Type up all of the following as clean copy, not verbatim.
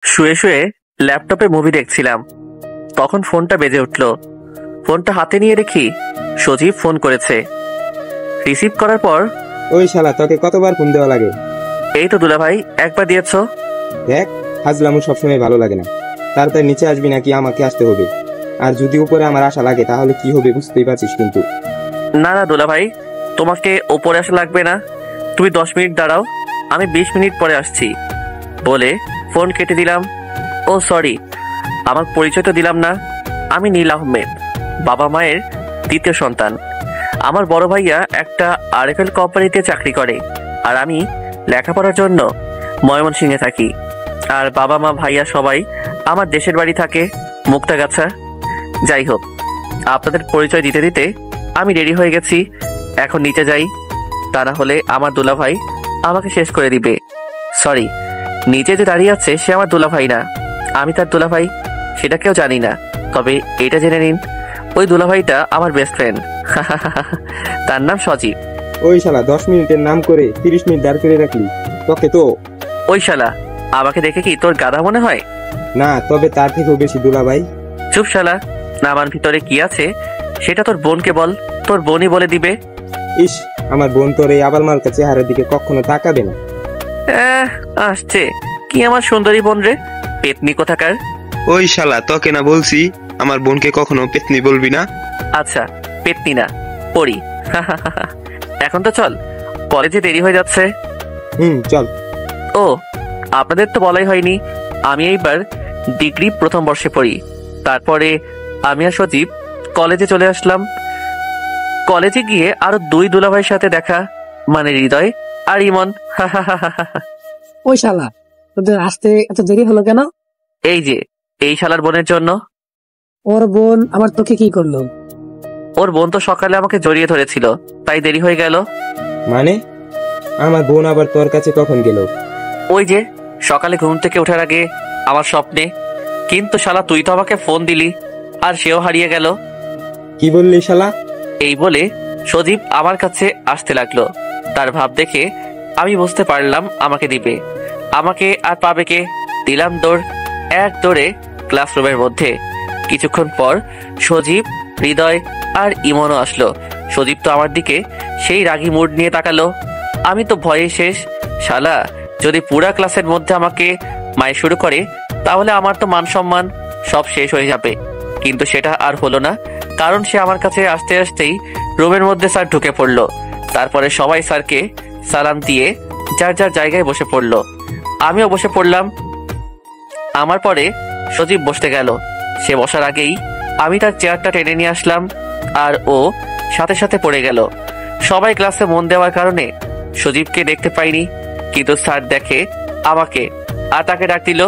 শুয়ে শুয়ে ল্যাপটপে মুভি দেখছিলাম, তখন ফোনটা বেজে উঠল। ফোনটা হাতে নিয়ে দেখি সজীব ফোন করেছে। রিসিভ করার পর, ওই শালা, তোকে কতবার ফোন দেওয়া লাগে? এই তো দুলাভাই, একবার দিয়েছ। দেখ, হাজলামু সবসময় ভালো লাগে না। তাড়াতাড়ি নিচে আসবি নাকি আমাকে আসতে হবে? আর যদি উপরে আমার আশা লাগে তাহলে কি হবে বুঝতেই পারছিস কিন্তু। না না দুলাভাই, তোমাকে ওপরে আসা লাগবে না, তুমি 10 মিনিট দাঁড়াও, আমি 20 মিনিট পরে আসছি বলে ফোন কেটে দিলাম। ও সরি, আমার পরিচয় তো দিলাম না। আমি নীল আহমেদ, বাবা মায়ের দ্বিতীয় সন্তান। আমার বড় ভাইয়া একটা আরএফএল কোম্পানিতে চাকরি করে, আর আমি লেখাপড়ার জন্য ময়মনসিংহে থাকি। আর বাবা মা ভাইয়া সবাই আমার দেশের বাড়ি থাকে মুক্তাগাছা। যাই হোক, আপনাদের পরিচয় দিতে দিতে আমি রেডি হয়ে গেছি, এখন নিচে যাই, তা না হলে আমার দুলাভাই আমাকে শেষ করে দিবে। সরি, নিচে যে দাঁড়িয়ে আছে সে আমার দুলাভাই না, আমি তার দুলাভাই সেটা কেউ জানি না। তবে এটা জেনে নিন, ওই দুলাভাইটা আমার বেস্ট ফ্রেন্ড। তার নাম সজীব। ওই শালা, 10 মিনিটের নাম করে 30 মিনিট দাঁড় করে রাখলি তোকে তো। ওই শালা, আমাকে দেখে কি তোর গাধা মনে হয়? না, তবে তার থেকেও বেশি দুলাভাই। চুপ শালা, না আমার ভিতরে কি আছে সেটা তোর বোনকে বল, তোর বোনই বলে দিবে। ইস, আমার বোন তোর এই আবাল মার্কা চেহারার দিকে কখনো তাকাবে না। আসছে কি আমার সুন্দরী বোন রে, পেতনি কোথাকার। ওই শালা, তোকে না বলছি আমার বোনকে কখনো পেতনি বলবি না। আচ্ছা, পেতনি না, পড়ি। এখন তো চল, কলেজে দেরি হয়ে যাচ্ছে। চল। ও, আপনাদের তো বলাই হয়নি, আমি এইবার ডিগ্রি প্রথম বর্ষে পড়ি। তারপরে আমি আর সজীব কলেজে চলে আসলাম। কলেজে গিয়ে আরো 2 দুলাভাইয়ের সাথে দেখা, মানে হৃদয় আর ইমন। ওই শালা, তোদের আসতে এত দেরি হলো কেন? এই যে, এই শালার বোনের জন্য। ওর বোন আবার তোকে কি করলো? ওর বোন তো সকালে আমাকে জড়িয়ে ধরেছিল, তাই দেরি হয়ে গেল। মানে আমার বোন আবার তোর কাছে কখন গেল? ওই যে সকালে ঘুম থেকে ওঠার আগে আমার স্বপ্নে। কিন্তু শালা তুই তো আমাকে ফোন দিলি, আর সেও হারিয়ে গেল। কি বললি শালা? এই বলে সজীব আমার কাছে আসতে লাগলো। তার ভাব দেখে আমি বুঝতে পারলাম আমাকে দিবে। আমাকে আর পাবে কে? দিলাম দৌড়, এক দৌড়ে ক্লাসরুমের মধ্যে। কিছুক্ষণ পর সজীব, হৃদয় আর ইমনও আসলো। সজীব তো আমার দিকে সেই রাগী মুড নিয়ে তাকালো। আমি তো ভয়ে শেষ। শালা যদি পুরা ক্লাসের মধ্যে আমাকে মাই শুরু করে তাহলে আমার তো মান সম্মান সব শেষ হয়ে যাবে। কিন্তু সেটা আর হলো না, কারণ সে আমার কাছে আসতে আসতেই রুমের মধ্যে স্যার ঢুকে পড়লো। তারপরে সবাই স্যারকে সালাম দিয়ে যার যার জায়গায় বসে পড়লো। আমিও বসে পড়লাম। আমার পরে সজীব বসতে গেল। সে বসার আগেই আমি তার চেয়ারটা টেনে নিয়ে আসলাম, আর ও সাথে সাথে পড়ে গেল। সবাই ক্লাসে মন দেওয়ার কারণে সজীবকে দেখতে পাইনি, কিন্তু স্যার দেখে আমাকে আর তাকে ডাক দিল,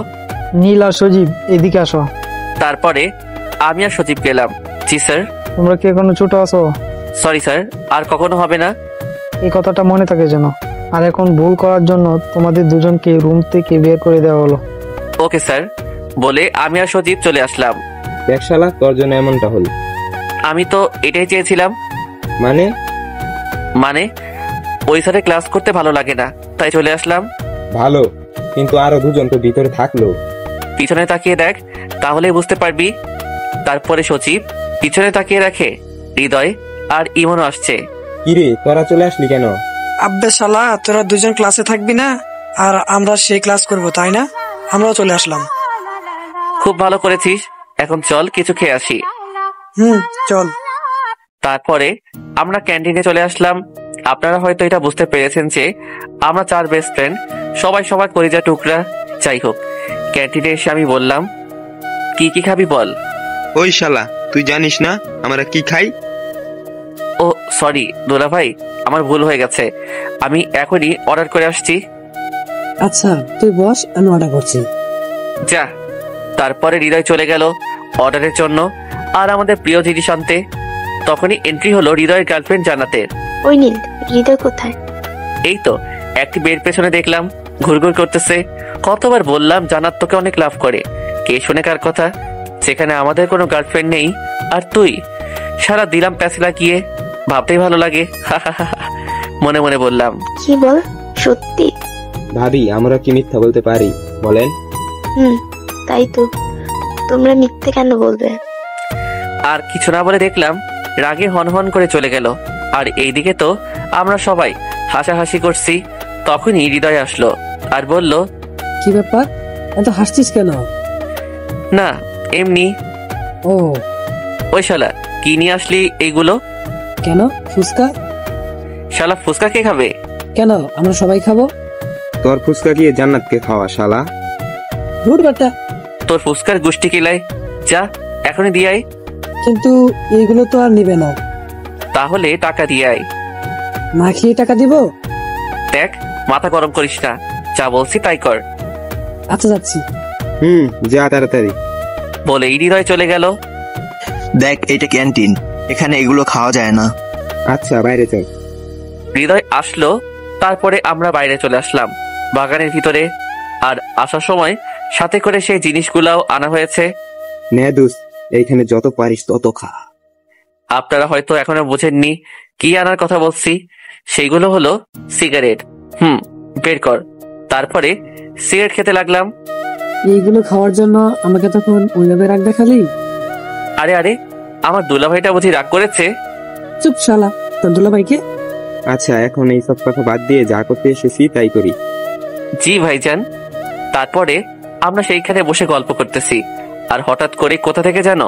নীল আর সজীব এদিকে আসো। তারপরে আমি আর সজীব গেলাম। জি স্যার। তোমরা কি এখনো ছোট আছো? সরি স্যার, আর কখনো হবে না। এই কথাটা মনে থাকে যেন। আর এখন ভুল করার জন্য তোমাদের দুজনকে রুম থেকে বের করে দেওয়া হলো। ওকে স্যার বলে আমি আর সজীব চলে আসলাম। দেখ শালা, তোর জন্য এমনটা হল। আমি তো এটাই চেয়েছিলাম। মানে ওই স্যারে ক্লাস করতে ভালো লাগে না, তাই চলে আসলাম। ভালো, কিন্তু আরো দুজন তো ভিতরে থাকলো। পিছনে তাকিয়ে দেখ, তাহলেই বুঝতে পারবি। তারপরে সজীব পিছনে তাকিয়ে রাখে হৃদয় আর ইমনও আসছে। কিরে, তোরা চলে আসলি কেন? আব্বে শালা, তোরা দুজন ক্লাসে থাকবি না আর আমরা সেই ক্লাস করব, তাই না? আমরাও চলে আসলাম। খুব ভালো করেছিস, এখন চল কিছু খেয়ে আসি। চল। তারপরে আমরা ক্যান্টিনে চলে আসলাম। আপনারা হয়তো এটা বুঝতে পেরেছেন যে আমরা 4 বেস্ট ফ্রেন্ড, সবাই সবার কলিজা টুকরা। যাই হোক, ক্যান্টিনে এসে আমি বললাম, কি কি খাবি বল। ওই শালা, তুই জানিস না আমরা কি খাই? ও সরি দুলা ভাই, আমার ভুল হয়ে গেছে, আমি এখনই অর্ডার করে আসছি। আচ্ছা তুই বস, আমি অর্ডার করছি। যা। তারপরে হৃদয় চলে গেল অর্ডারের জন্য, আর আমাদের প্রিয় জিনিস আনতে। তখনই এন্ট্রি হলো হৃদয়ের গার্লফ্রেন্ড জান্নাতের। ওই নীল, হৃদয় কোথায়? এই তো একটি বের পেছনে দেখলাম ঘুরঘুর করতেছে। কতবার বললাম জান্নাত তোকে অনেক লাভ করে, কে শুনে কার কথা, যেখানে আমাদের কোনো গার্লফ্রেন্ড নেই আর তুই সারা দিলাম প্যাসলা গিয়ে, ভাবতেই ভালো লাগে। মনে মনে বললাম। কি বল, সত্যি? ভাবি, আমরা কি মিথ্যা বলতে পারি বলেন? তাই তো, তোমরা মিথ্যে কেন বলবে? আর কিছু না বলে দেখলাম রাগে হনহন করে চলে গেল। আর এইদিকে তো আমরা সবাই হাসাহাসি করছি। তখনই হৃদয় আসলো আর বলল, কি ব্যাপার, এত হাসছিস কেন? না এমনি। ও, ওই শালা কি নিয়ে আসলি এইগুলো? কেন ফুচকা? শালা ফুচকা কে খাবে? কেন, আমরা সবাই খাবো। তোর ফুচকা গিয়ে জান্নাতকে খাওয়া শালা। ধুর বেটা। তোর ফুচকার গোষ্ঠী কিলাই, যা এখনই দিয়ে আয়। কিন্তু এইগুলো তো আর নিবে না। তাহলে টাকা দিয়ে আয়। না খেয়ে টাকা দিব? দেখ মাথা গরম করিস না, যা বলছি তাই কর। আচ্ছা যাচ্ছি। যা তাড়াতাড়ি। বলে হৃদয় চলে গেল। দেখ, এটা ক্যান্টিন, এখানে এগুলো খাওয়া যায় না। আচ্ছা বাইরে চল। হৃদয় আসলো, তারপরে আমরা বাইরে চলে আসলাম বাগানের ভিতরে। আর আসার সময় সাথে করে সেই জিনিসগুলাও আনা হয়েছে। নে দোস্ত, এইখানে যত পারিস তত খা। আপনারা হয়তো এখনো বুঝেননি কি আনার কথা বলছি। সেইগুলো হলো সিগারেট। বের কর। তারপরে সিগারেট খেতে লাগলাম। এইগুলো খাওয়ার জন্য আমাকে তখন ওইভাবে রাগ দেখালি? আরে আরে, আমার দুলাভাইটা বুঝি রাগ করেছে? চুপ শালা, তোর দুলাভাইকে। আচ্ছা এখন এইসব কথা বাদ দিয়ে যা করতে এসেছি তাই করি। জি ভাইজান। তারপরে আমরা সেইখানে বসে গল্প করতেছি। আর হঠাৎ করে কোথা থেকে যেন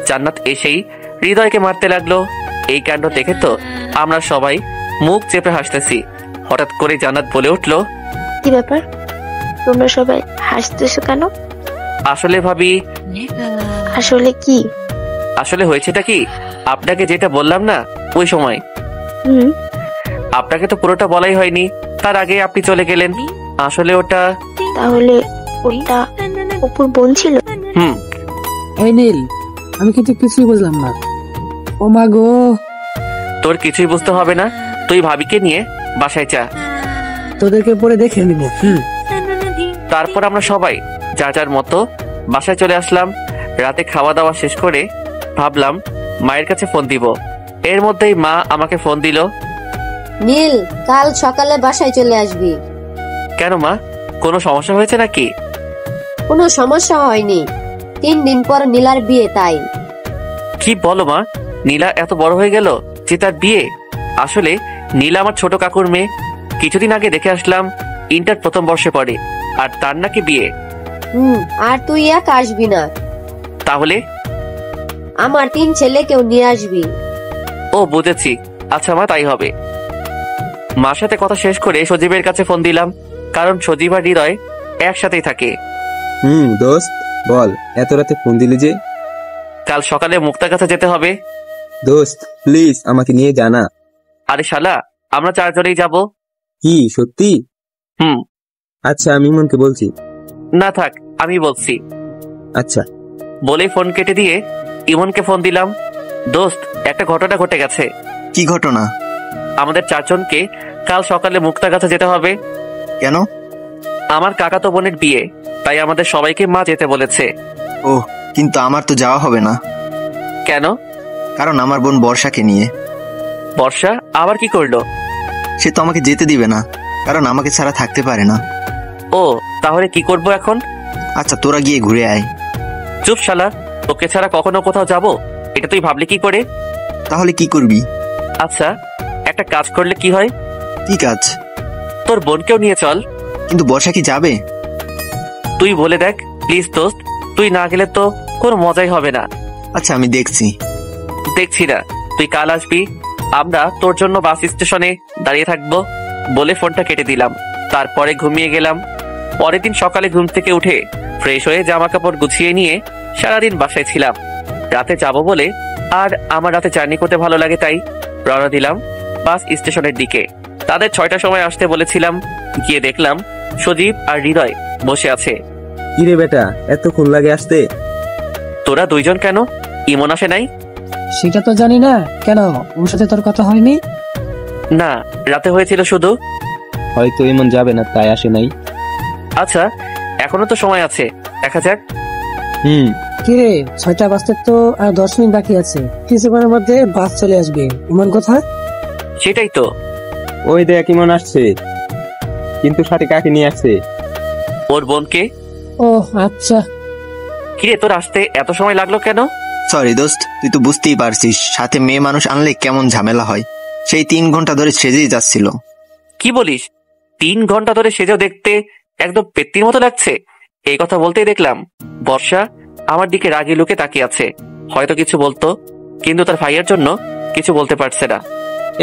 জান্নাত এসেই হৃদয়কে মারতে লাগলো। এই কাণ্ড দেখে তো আমরা সবাই মুখ চেপে হাসতেছি। হঠাৎ করে জান্নাত বলে উঠলো, কি ব্যাপার, তোমরা সবাই হাসতেছো কেন? আসলে ভাবি। আসলে কি? আসলে হয়েছেটা কি, আপনাকে যেটা বললাম না ওই সময়। আপনাকে তো পুরোটা বলাই হয়নি, তার আগে আপনি চলে গেলেন। আসলে ওটা। তাহলে ওটা অপুর বোন ছিল? এই নীল, আমি কিন্তু কিছুই বুঝলাম না। ও মা গো। তোর কিছুই বুঝতে হবে না, তুই ভাবিকে নিয়ে বাসায় যা। তোদেরকে পরে দেখে নিব। তারপর আমরা সবাই যার যার মতো বাসায় চলে আসলাম। রাতে খাওয়া দাওয়া শেষ করে ভাবলাম মায়ের কাছে ফোন দিব। এর মধ্যেই মা আমাকে ফোন দিল। নীল, কাল সকালে বাসায় চলে আসবি। কেন মা, কোনো সমস্যা হয়েছে নাকি? কোনো সমস্যা হয়নি, 3 দিন পর নীলার বিয়ে, তাই। কি বলো মা, নীলা এত বড় হয়ে গেল যে তার বিয়ে? আসলে নীলা আমার ছোট কাকুর মেয়ে। কিছুদিন আগে দেখে আসলাম ইন্টার প্রথম বর্ষে পড়ে, আর তার নাকি বিয়ে। আর তুই এক আসবি না, তাহলে আমার 3 ছেলেকেও নিয়ে আসবি। ও বুঝেছি, আচ্ছা মা তাই হবে। মার সাথে কথা শেষ করে সজীবের কাছে ফোন দিলাম, কারণ সজীব আর হৃদয় একসাথেই থাকে। দোস্ত বল, এত রাতে ফোন দিলি যে? কাল সকালে মুক্তার কাছে যেতে হবে। দোস্ত প্লিজ আমাকে নিয়ে জানা। আরে শালা, আমরা 4 জনেই যাব। কি সত্যি? আচ্ছা আমি ইমনকে বলছি। না থাক, আমি বলছি। আচ্ছা। বলেই ফোন কেটে দিয়ে ইমনকে ফোন দিলাম। দোস্ত, একটা ঘটনা ঘটে গেছে। কি ঘটনা? আমাদের 4 জনকে কাল সকালে মুক্তার কাছে যেতে হবে। কেন? আমার কাকাতো বোনের বিয়ে, তাই আমাদের সবাইকে মা যেতে বলেছে। ওহ, কিন্তু আমার তো যাওয়া হবে না। কেন? কারণ আমার বোন বর্ষাকে নিয়ে। বর্ষা আবার কি করলো? সে তো আমাকে যেতে দিবে না, কারণ আমাকে ছাড়া থাকতে পারে না। ও, তাহলে কি করব এখন? আচ্ছা তোরা গিয়ে ঘুরে আয়। চুপ শালা, তোকে ছাড়া কখনো কোথাও যাব এটা তুই ভাবলি কি করে? তাহলে কি করবি? আচ্ছা, একটা কাজ করলে কি হয়? কি কাজ? তোর বোনকেও নিয়ে চল। কিন্তু বর্ষা কি যাবে? তুই বলে দেখ প্লিজ দোস্ত, তুই না গেলে তো কোনো মজাই হবে না। আচ্ছা আমি দেখছি। দেখছি না, তুই কাল আসবি, আমরা তোর জন্য বাস স্টেশনে দাঁড়িয়ে থাকবো। বলে ফোনটা কেটে দিলাম। তারপরে ঘুমিয়ে গেলাম। পরের দিন সকালে ঘুম থেকে উঠে ফ্রেশ হয়ে জামা কাপড় গুছিয়ে নিয়ে সারাদিন বাসায় ছিলাম। রাতে যাব বলে, আর আমার রাতে জার্নি করতে ভালো লাগে, তাই রওনা দিলাম বাস স্টেশনের দিকে। তাদের 6টার সময় আসতে বলেছিলাম। গিয়ে দেখলাম সজীব আর হৃদয় বসে আছে। কিরে বেটা, এতক্ষণ লাগে আসতে? তোরা 2 জন কেন? ইমন আসে নাই? সেটা তো জানি না। কেন, ওর সাথে তোর কথা হয়নি? না, রাতে হয়েছিল শুধু। হয়তো ইমন যাবে না তাই আসে নাই। আচ্ছা, এখনো তো সময় আছে, দেখা যাক। কিরে, 6টা বাজতে তো আর 10 মিনিট বাকি আছে। কিছুক্ষণের মধ্যে বাস চলে আসবে। ইমন কোথায়? সেটাই তো। ওই দেখ ইমন আসছে, কিন্তু সাথে কাকে নিয়ে আসছে? ওর বোনকে। ও আচ্ছা। কিরে, তোর আসতে এত সময় লাগলো কেন? সরি দোস্ত, তুই তো বুঝতেই পারছিস, সাথে মেয়ে মানুষ আনলে কেমন ঝামেলা হয়। সেই 3 ঘন্টা ধরে সেজেই যাচ্ছিল। কি বলিস? 3 ঘন্টা ধরে সেজেও দেখতে একদম পেত্তির মতো লাগছে। এই কথা বলতেই দেখলাম বর্ষা আমার দিকে রাগি লুকে তাকিয়ে আছে। হয়তো কিছু বলতো, কিন্তু তার ভাইয়ের জন্য কিছু বলতে পারছে না।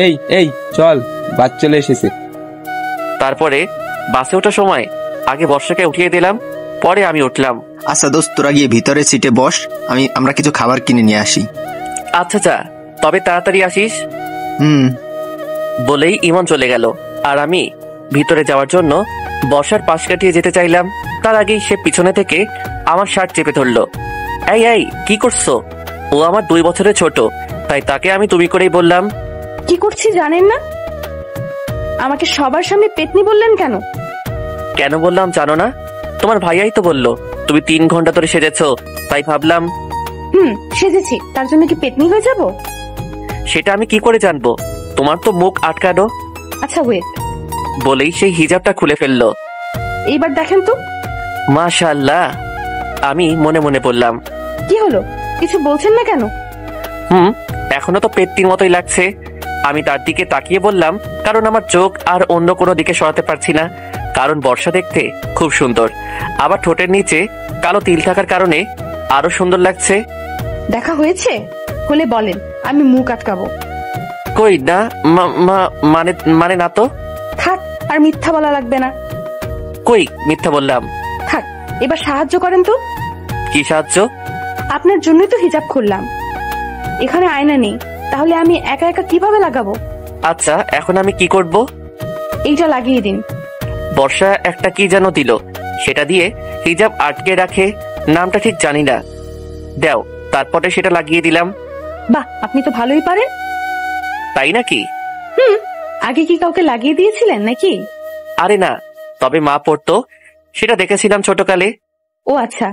এই এই চল, বাস চলে এসেছে। তারপরে বাসে ওঠার সময় আগে বর্ষাকে উঠিয়ে দিলাম, পরে আমি উঠলাম। আচ্ছা দোস্ত, তোরা গিয়ে ভিতরের সিটে বস, আমরা কিছু খাবার কিনে নিয়ে আসি। আচ্ছা যা, তবে তাড়াতাড়ি আসিস। বলেই ইমন চলে গেল, আর আমি ভিতরে যাওয়ার জন্য বর্ষার পাশ কাটিয়ে যেতে চাইলাম। তার আগেই সে পিছনে থেকে আমার শার্ট চেপে ধরলো। এই এই, কি করছো? ও আমার 2 বছরের ছোট, তাই তাকে আমি তুমি করেই বললাম। কি করছি জানেন না? আমাকে সবার সামনে পেতনি বললেন কেন? কেন বললাম জানো না? তোমার ভাইয়াই তো বললো তুমি 3 ঘন্টা ধরে সেজেছো, তাই ভাবলাম। সেজেছি, তার জন্য কি পেতনি হয়ে যাব? সেটা আমি কি করে জানবো? তোমার তো মুখ আটকানো। আচ্ছা ওয়েট। বলেই সেই হিজাবটা খুলে ফেললো। এইবার দেখেন তো। মাশাআল্লাহ, আমি মনে মনে বললাম। কি হলো, কিছু বলছেন না কেন? এখনো তো পেত্তির মতোই লাগছে। আমি তার দিকে তাকিয়ে বললাম, কারণ আমার চোখ আর অন্য কোনো দিকে সরাতে পারছি না। কারণ বর্ষা দেখতে খুব সুন্দর, আবার ঠোঁটের নিচে কালো তিল থাকার কারণে আরো সুন্দর লাগছে। দেখা হয়েছে হলে বলেন, আমি মুখ আটকাবো। কই না, মানে না তো। থাক, আর মিথ্যা বলা লাগবে না। কই মিথ্যা বললাম? থাক, এবার সাহায্য করেন তো। কি সাহায্য? আপনার জন্যই তো হিজাব খুললাম। এখানে আয়না নেই, তাহলে আমি একা একা কিভাবে লাগাবো? আচ্ছা, এখন আমি কি করব? এইটা লাগিয়ে দিন। বর্ষা একটা কি যেন দিল, সেটা দিয়ে হিজাব আটকে রাখে, নামটা ঠিক জানি না। দাও, তারপরে সেটা লাগিয়ে দিলাম। বাহ, আপনি তো ভালোই পারেন। তাই নাকি? আগে কি কাউকে লাগিয়ে দিয়েছিলেন নাকি? আরে না, তবে মা পড়তো, সেটা দেখেছিলাম ছোটকালে। ও আচ্ছা।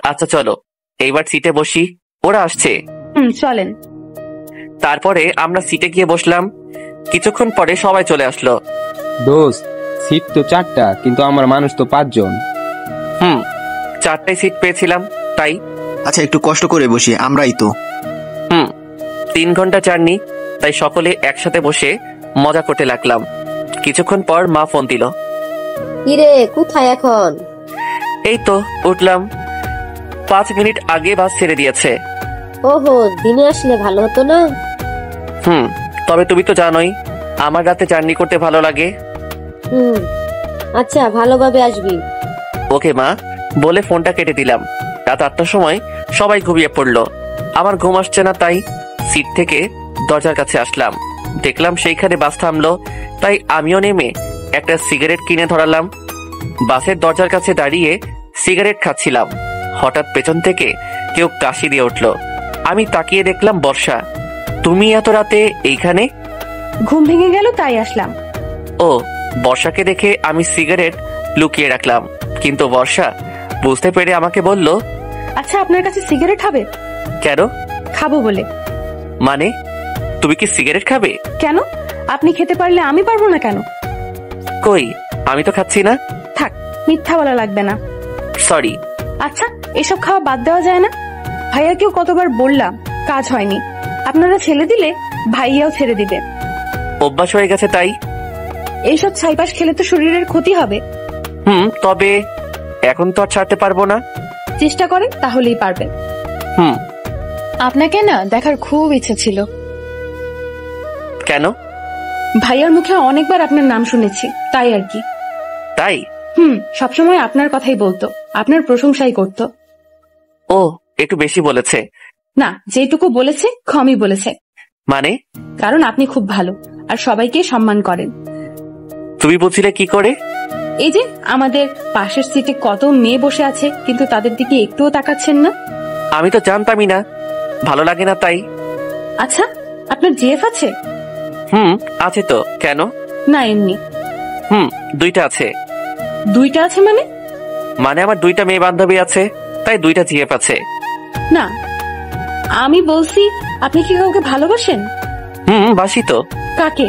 আচ্ছা চলো, এইবার সিটে বসি, ওরা আসছে। চলেন। তারপরে আমরা সিটে গিয়ে বসলাম। কিছুক্ষণ পরে সবাই চলে আসলো। দোস্ত, সিট তো 4টা, কিন্তু আমার মানুষ তো 5 জন। 4টায় সিট পেয়েছিলাম, তাই। আচ্ছা, একটু কষ্ট করে বসি, আমরাই তো। 3 ঘন্টা জার্নি, তাই সকলে একসাথে বসে মজা করতে লাগলাম। কিছুক্ষণ পর মা ফোন দিল। কিরে, কোথায় এখন? এই তো উঠলাম, 5 মিনিট আগে বাস ছেড়ে দিয়েছে। ওহো, দিনে আসলে ভালো হতো না? তবে তুমি তো জানোই আমার রাতে জার্নি করতে ভালো লাগে। আচ্ছা, ভালোভাবে আসবি। ওকে মা, বলে ফোনটা কেটে দিলাম। রাত 8টার সময় সবাই ঘুমিয়ে পড়লো। আমার ঘুম আসছে না, তাই সিট থেকে দরজার কাছে আসলাম। দেখলাম সেইখানে বাস থামলো, তাই আমিও নেমে একটা সিগারেট কিনে ধরালাম। বাসের দরজার কাছে দাঁড়িয়ে সিগারেট খাচ্ছিলাম। হঠাৎ পেছন থেকে কেউ কাশি দিয়ে উঠলো। আমি তাকিয়ে দেখলাম বর্ষা। তুমি এত রাতে এইখানে? ঘুম ভেঙে গেল, তাই আসলাম। ও, বর্ষাকে দেখে আমি সিগারেট লুকিয়ে রাখলাম, কিন্তু বর্ষা বুঝতে পেরে আমাকে বলল, আচ্ছা, আপনার কাছে সিগারেট হবে? কেন? খাবো বলে। মানে, তুমি কি সিগারেট খাবে? কেন, আপনি খেতে পারলে আমি পারবো না কেন? কই, আমি তো খাচ্ছি না। থাক, মিথ্যা বলা লাগবে না। সরি। আচ্ছা, এসব খাওয়া বাদ দেওয়া যায় না? ভাইয়াকেও কতবার বললাম, কাজ হয়নি। আপনারা ছেড়ে দিলে ভাইয়াও ছেড়ে দিবে। অভ্যাস হয়ে গেছে, তাই। এইসব ছাইপাশ খেলে তো শরীরের ক্ষতি হবে। তবে এখন তো আর ছাড়তে পারবো না। চেষ্টা করেন, তাহলেই পারবেন। আপনাকে না দেখার খুব ইচ্ছে ছিল। কেন? ভাইয়ার মুখে অনেকবার আপনার নাম শুনেছি, তাই আর কি। তাই? সবসময় আপনার কথাই বলতো, আপনার প্রশংসাই করতো। ও, একটু বেশি বলেছে। না, যেটুকু বলেছে কমই বলেছে। মানে? কারণ আপনি খুব ভালো আর সবাইকে সম্মান করেন। তুমি বুঝলে কি করে? এই যে আমাদের পাশের সিটে কত মেয়ে বসে আছে, কিন্তু তাদের দিকে একটুও তাকাচ্ছেন না। আমি তো জানতামই না, ভালো লাগে না তাই। আচ্ছা, আপনার জিএফ আছে? আছে তো। কেন? না, এমনি। 2টা আছে। 2টা আছে মানে? মানে আমার 2টা মেয়ে বান্ধবী আছে, তাই 2টা জিএফ আছে। না, আমি বলছি আপনি কি কাউকে ভালোবাসেন? বাসি তো। কাকে?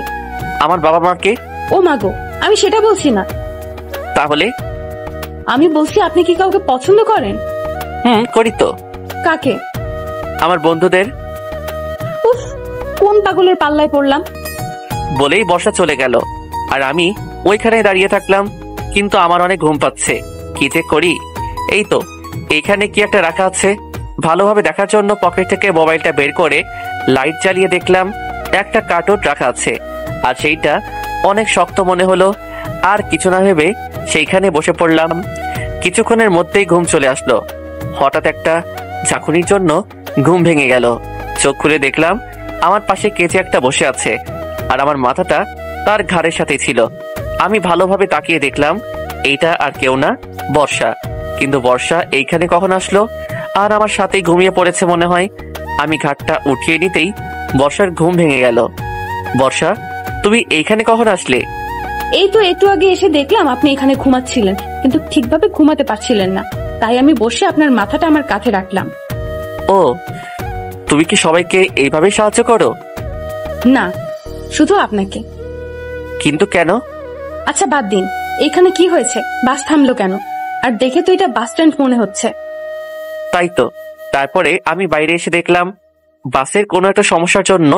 আমার বাবা মাকে। ও মাগো, আমি সেটা বলছি না। তাহলে? আমি বলছি আপনি কি কাউকে পছন্দ করেন? করি তো। কাকে? আমার বন্ধুদের। উফ, কোন পাগলের পাল্লায় পড়লাম? বলেই বর্ষা চলে গেল আর আমি ওইখানে দাঁড়িয়ে থাকলাম। কিন্তু আমার অনেক ঘুম পাচ্ছে, কি যে করি। এই তো এইখানে কি একটা রাখা আছে। ভালোভাবে দেখার জন্য পকেট থেকে মোবাইলটা বের করে লাইট জ্বালিয়ে দেখলাম একটা কার্টুন রাখা আছে, আর সেইটা অনেক শক্ত মনে হলো। আর কিছু না ভেবে সেইখানে বসে পড়লাম। কিছুক্ষণের মধ্যেই ঘুম চলে আসলো। হঠাৎ একটা ঝাঁকুনির জন্য ঘুম ভেঙে গেল। চোখ খুলে দেখলাম আমার পাশে কে যে একটা বসে আছে, আর আমার মাথাটা তার ঘাড়ের সাথে ছিল। আমি ভালোভাবে তাকিয়ে দেখলাম এইটা আর কেউ না, বর্ষা। কিন্তু বর্ষা এইখানে কখন আসলো? আর আমার সাথেই ঘুমিয়ে পড়েছে মনে হয়। আমি ঘাটটা উঠিয়ে নিতেই বর্ষার ঘুম ভেঙে গেল। বর্ষা, তুমি এইখানে কখন আসলে? এই তো একটু আগে এসে দেখলাম আপনি এখানে ঘুমাচ্ছিলেন, কিন্তু ঠিকভাবে ঘুমাতে পারছিলেন না, তাই আমি বসে আপনার মাথাটা আমার কাঁধে রাখলাম। ও, তুমি কি সবাইকে এইভাবেই সাহায্য করো? না, শুধু আপনাকে। কিন্তু কেন? আচ্ছা বাদ দিন, এখানে কি হয়েছে? বাস থামলো কেন? আর দেখে তো এটা বাস স্ট্যান্ড মনে হচ্ছে। তাই তো। তারপরে আমি বাইরে এসে দেখলাম বাসের কোনো একটা সমস্যার জন্য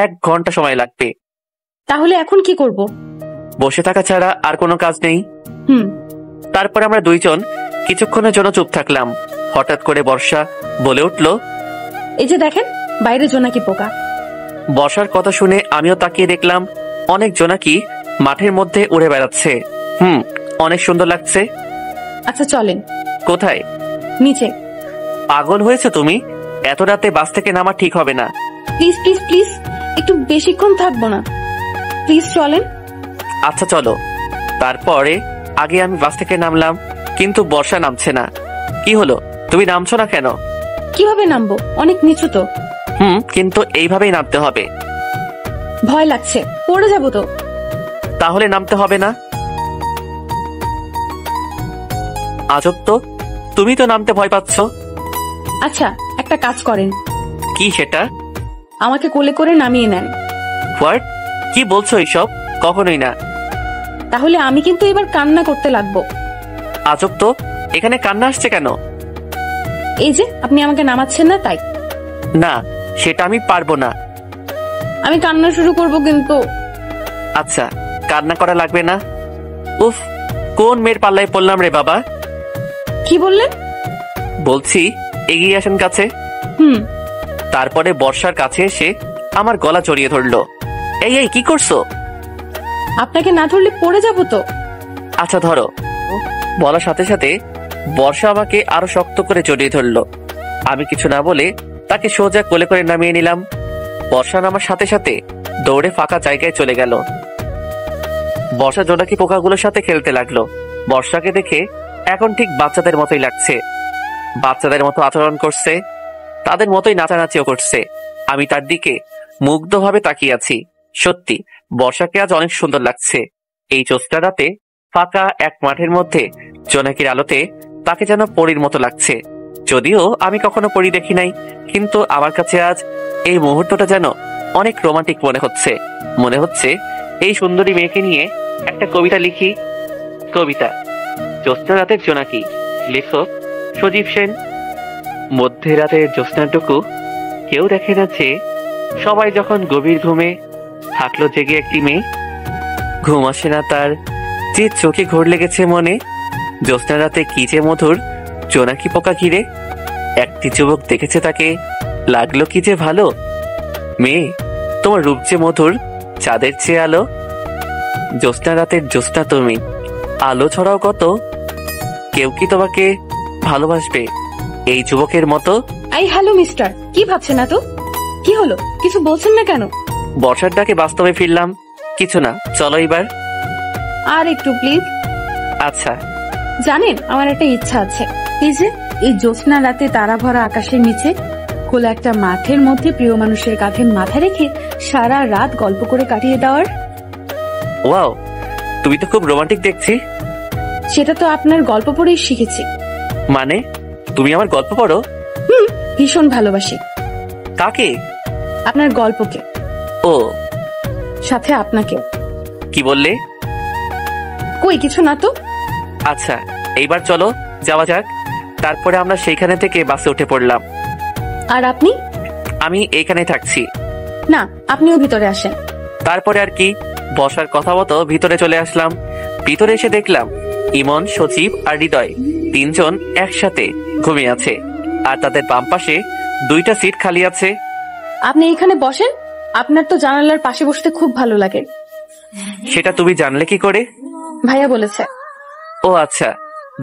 1 ঘন্টা সময় লাগবে। তাহলে এখন কি করব? বসে থাকা ছাড়া আর কোনো কাজ নেই। তারপরে আমরা দুইজন কিছুক্ষণের জন্য চুপ থাকলাম। হঠাৎ করে বর্ষা বলে উঠল, এই যে দেখেন বাইরে জোনাকি পোকা। বর্ষার কথা শুনে আমিও তাকিয়ে দেখলাম অনেক জোনাকি মাঠের মধ্যে উড়ে বেড়াচ্ছে। অনেক সুন্দর লাগছে। আচ্ছা চলেন। কোথায়? নিচে। পাগল হয়েছে তুমি? এত রাতে বাস থেকে নামা ঠিক হবে না। প্লিজ প্লিজ প্লিজ, একটু বেশিক্ষণ থাকবো না, প্লিজ চলেন। আচ্ছা চলো। তারপরে আগে আমি বাস থেকে নামলাম, কিন্তু বর্ষা নামছে না। কি হলো, তুমি নামছো না কেন? কিভাবে নামবো? অনেক নিচু তো। কিন্তু এইভাবেই নামতে হবে। ভয় লাগছে, পড়ে যাবো তো। তাহলে নামতে হবে না। আজব তো, তুমি তো নামতে ভয় পাচ্ছ। আচ্ছা একটা কাজ করেন। কি সেটা? আমাকে কোলে করে নামিয়ে নেন। হোয়াট? কি বলছো এইসব? কখনোই না। তাহলে আমি কিন্তু এবার কান্না করতে লাগবো। আজব তো, এখানে কান্না আসছে কেন? এই যে আপনি আমাকে নামাচ্ছেন না তাই। না, সেটা আমি পারবো না। আমি কান্না শুরু করব কিন্তু। আচ্ছা, কান্না করা লাগবে না। উফ, কোন মেয়ের পাল্লায় পড়লাম রে বাবা। কি বললেন? বলছি এগিয়ে আসেন কাছে। তারপরে বর্ষার কাছে এসে আমার গলা জড়িয়ে ধরলো। এই এই কি করছো? আপনাকে না ধরলে পড়ে যাবো তো। আচ্ছা ধরো। বলার সাথে সাথে বর্ষা আমাকে আরো শক্ত করে জড়িয়ে ধরলো। আমি কিছু না বলে তাকে সোজা কোলে করে নামিয়ে নিলাম। বর্ষা নামার সাথে সাথে দৌড়ে ফাঁকা জায়গায় চলে গেল। বর্ষা জোনাকি পোকাগুলোর সাথে খেলতে লাগলো। বর্ষাকে দেখে এখন ঠিক বাচ্চাদের মতোই লাগছে। বাচ্চাদের মতো আচরণ করছে, তাদের মতোই নাচানাচিও করছে। আমি তার দিকে মুগ্ধভাবে তাকিয়ে আছি। সত্যি বর্ষাকে আজ অনেক সুন্দর লাগছে। এই জ্যোৎস্না রাতে ফাঁকা এক মাঠের মধ্যে জোনাকির আলোতে তাকে যেন পরীর মতো লাগছে। যদিও আমি কখনো পরী দেখি নাই, কিন্তু আমার কাছে আজ এই মুহূর্তটা যেন অনেক রোমান্টিক মনে হচ্ছে। মনে হচ্ছে এই সুন্দরী মেয়েকে নিয়ে একটা কবিতা লিখি। কবিতা জ্যোৎস্না রাতের জোনাকি, লেখক সজীব সেন। মধ্যরাতের জ্যোৎস্নাটুকু কেউ দেখে না যে, সবাই যখন গভীর ঘুমে থাকলো জেগে একটি মেয়ে। ঘুম আসে না তার, যে চোখে ঘোর লেগেছে মনে। জ্যোৎস্না রাতে কি যে মধুর, জোনাকি পোকা ঘিরে। একটি যুবক দেখেছে তাকে, লাগলো কি যে ভালো। মেয়ে তোমার রূপ যে মধুর, চাঁদের চেয়ে আলো। জ্যোৎস্না রাতের জ্যোৎস্না তুমি, আলো ছড়াও কত। কেউ কি তোমাকে ভালোবাসবে এই যুবকের মতো? আই হ্যালো মিস্টার, কি ভাবছেন না তো? কি হলো, কিছু বলছেন না কেন? বর্ষার ডাকে বাস্তবে ফিরলাম। কিছু না, চলো এবার। আর একটু প্লিজ। আচ্ছা। জানেন আমার একটা ইচ্ছা আছে, এই যে এই জ্যোৎস্না রাতে তারা ভরা আকাশের নিচে খোলা একটা মাঠের মধ্যে প্রিয় মানুষের কাঁধে মাথা রেখে সারা রাত গল্প করে কাটিয়ে দেওয়ার। ওয়াও, তুমি তো খুব রোমান্টিক দেখছি। সেটা তো আপনার গল্প পড়েই শিখেছি। মানে তুমি আমার গল্প পড়ো? ভীষণ ভালোবাসি। কাকে? আপনার গল্পকে। ও, সাথে আপনাকে। কি বললে? কই কিছু না তো। আচ্ছা, এইবার চলো যাওয়া যাক। তারপরে আমরা সেইখানে থেকে বাসে উঠে পড়লাম। আর আপনি? আমি এইখানে থাকছি। না, আপনিও ভিতরে আসেন। তারপরে আর কি, বসার কথা মতো ভিতরে চলে আসলাম। ভিতরে এসে দেখলাম ইমন, সজীব আর হৃদয় তিনজন একসাথে ঘুমিয়ে আছে, আর তাদের বাম পাশে 2টা সিট খালি আছে। আপনি এখানে বসেন, আপনার তো জানালার পাশে বসতে খুব ভালো লাগে। সেটা তুমি জানলে কি করে? ভাইয়া বলেছে। ও আচ্ছা,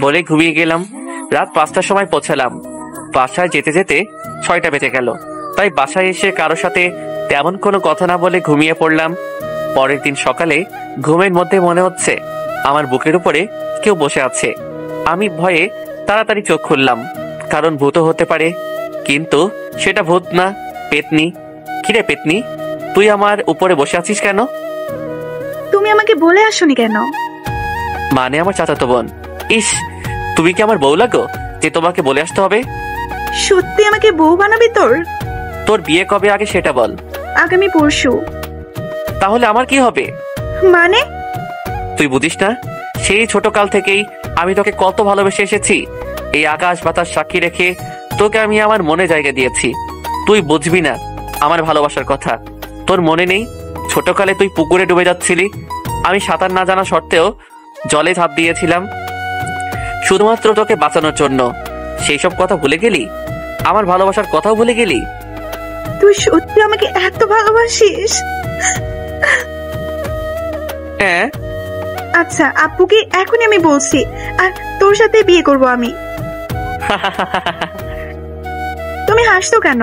বলে ঘুমিয়ে গেলাম। রাত 5টার সময় পৌঁছালাম। বাসায় যেতে যেতে 6টা বেজে গেল। তাই বাসায় এসে কারোর সাথে তেমন কোনো কথা না বলে ঘুমিয়ে পড়লাম। পরের দিন সকালে ঘুমের মধ্যে মনে হচ্ছে আমার বুকের উপরে কেউ বসে আছে। আমি ভয়ে তাড়াতাড়ি চোখ খুললাম, কারণ ভূত হতে পারে। কিন্তু সেটা ভূত না, পেতনি। কিরে পেতনি, তুই আমার উপরে বসে আছিস কেন? তুমি আমাকে বলে আসোনি কেন? মানে আমার চাচাতো বোন। ইস, তুমি কি আমার বউ লাগো যে তোমাকে বলে আসতে হবে? সত্যি আমাকে বউ বানাবি তোর? তোর বিয়ে কবে আগে সেটা বল। আগামী পরশু। তাহলে আমার কি হবে? মানে? তুই বুঝিস না, সেই ছোট কাল থেকেই আমি তোকে কত ভালোবেসে এসেছি। এই আকাশ বাতাস সাক্ষী রেখে তোকে আমি আমার মনে জায়গা দিয়েছি। তুই বুঝবি না আমার ভালোবাসার কথা। তোর মনে নেই ছোটকালে তুই পুকুরে ডুবে যাচ্ছিলি, আমি সাঁতার না জানা সত্ত্বেও জলে ঝাঁপ দিয়েছিলাম শুধুমাত্র তোকে বাঁচানোর জন্য। সেই সব কথা ভুলে গেলি? আমার ভালোবাসার কথাও ভুলে গেলি? তুই সত্যি আমাকে এত ভালোবাসিস? হ্যাঁ। আচ্ছা, আব্বুকে এখনই আমি বলছি, আর তোর সাথে বিয়ে করব আমি। তুমি হাসছো কেন?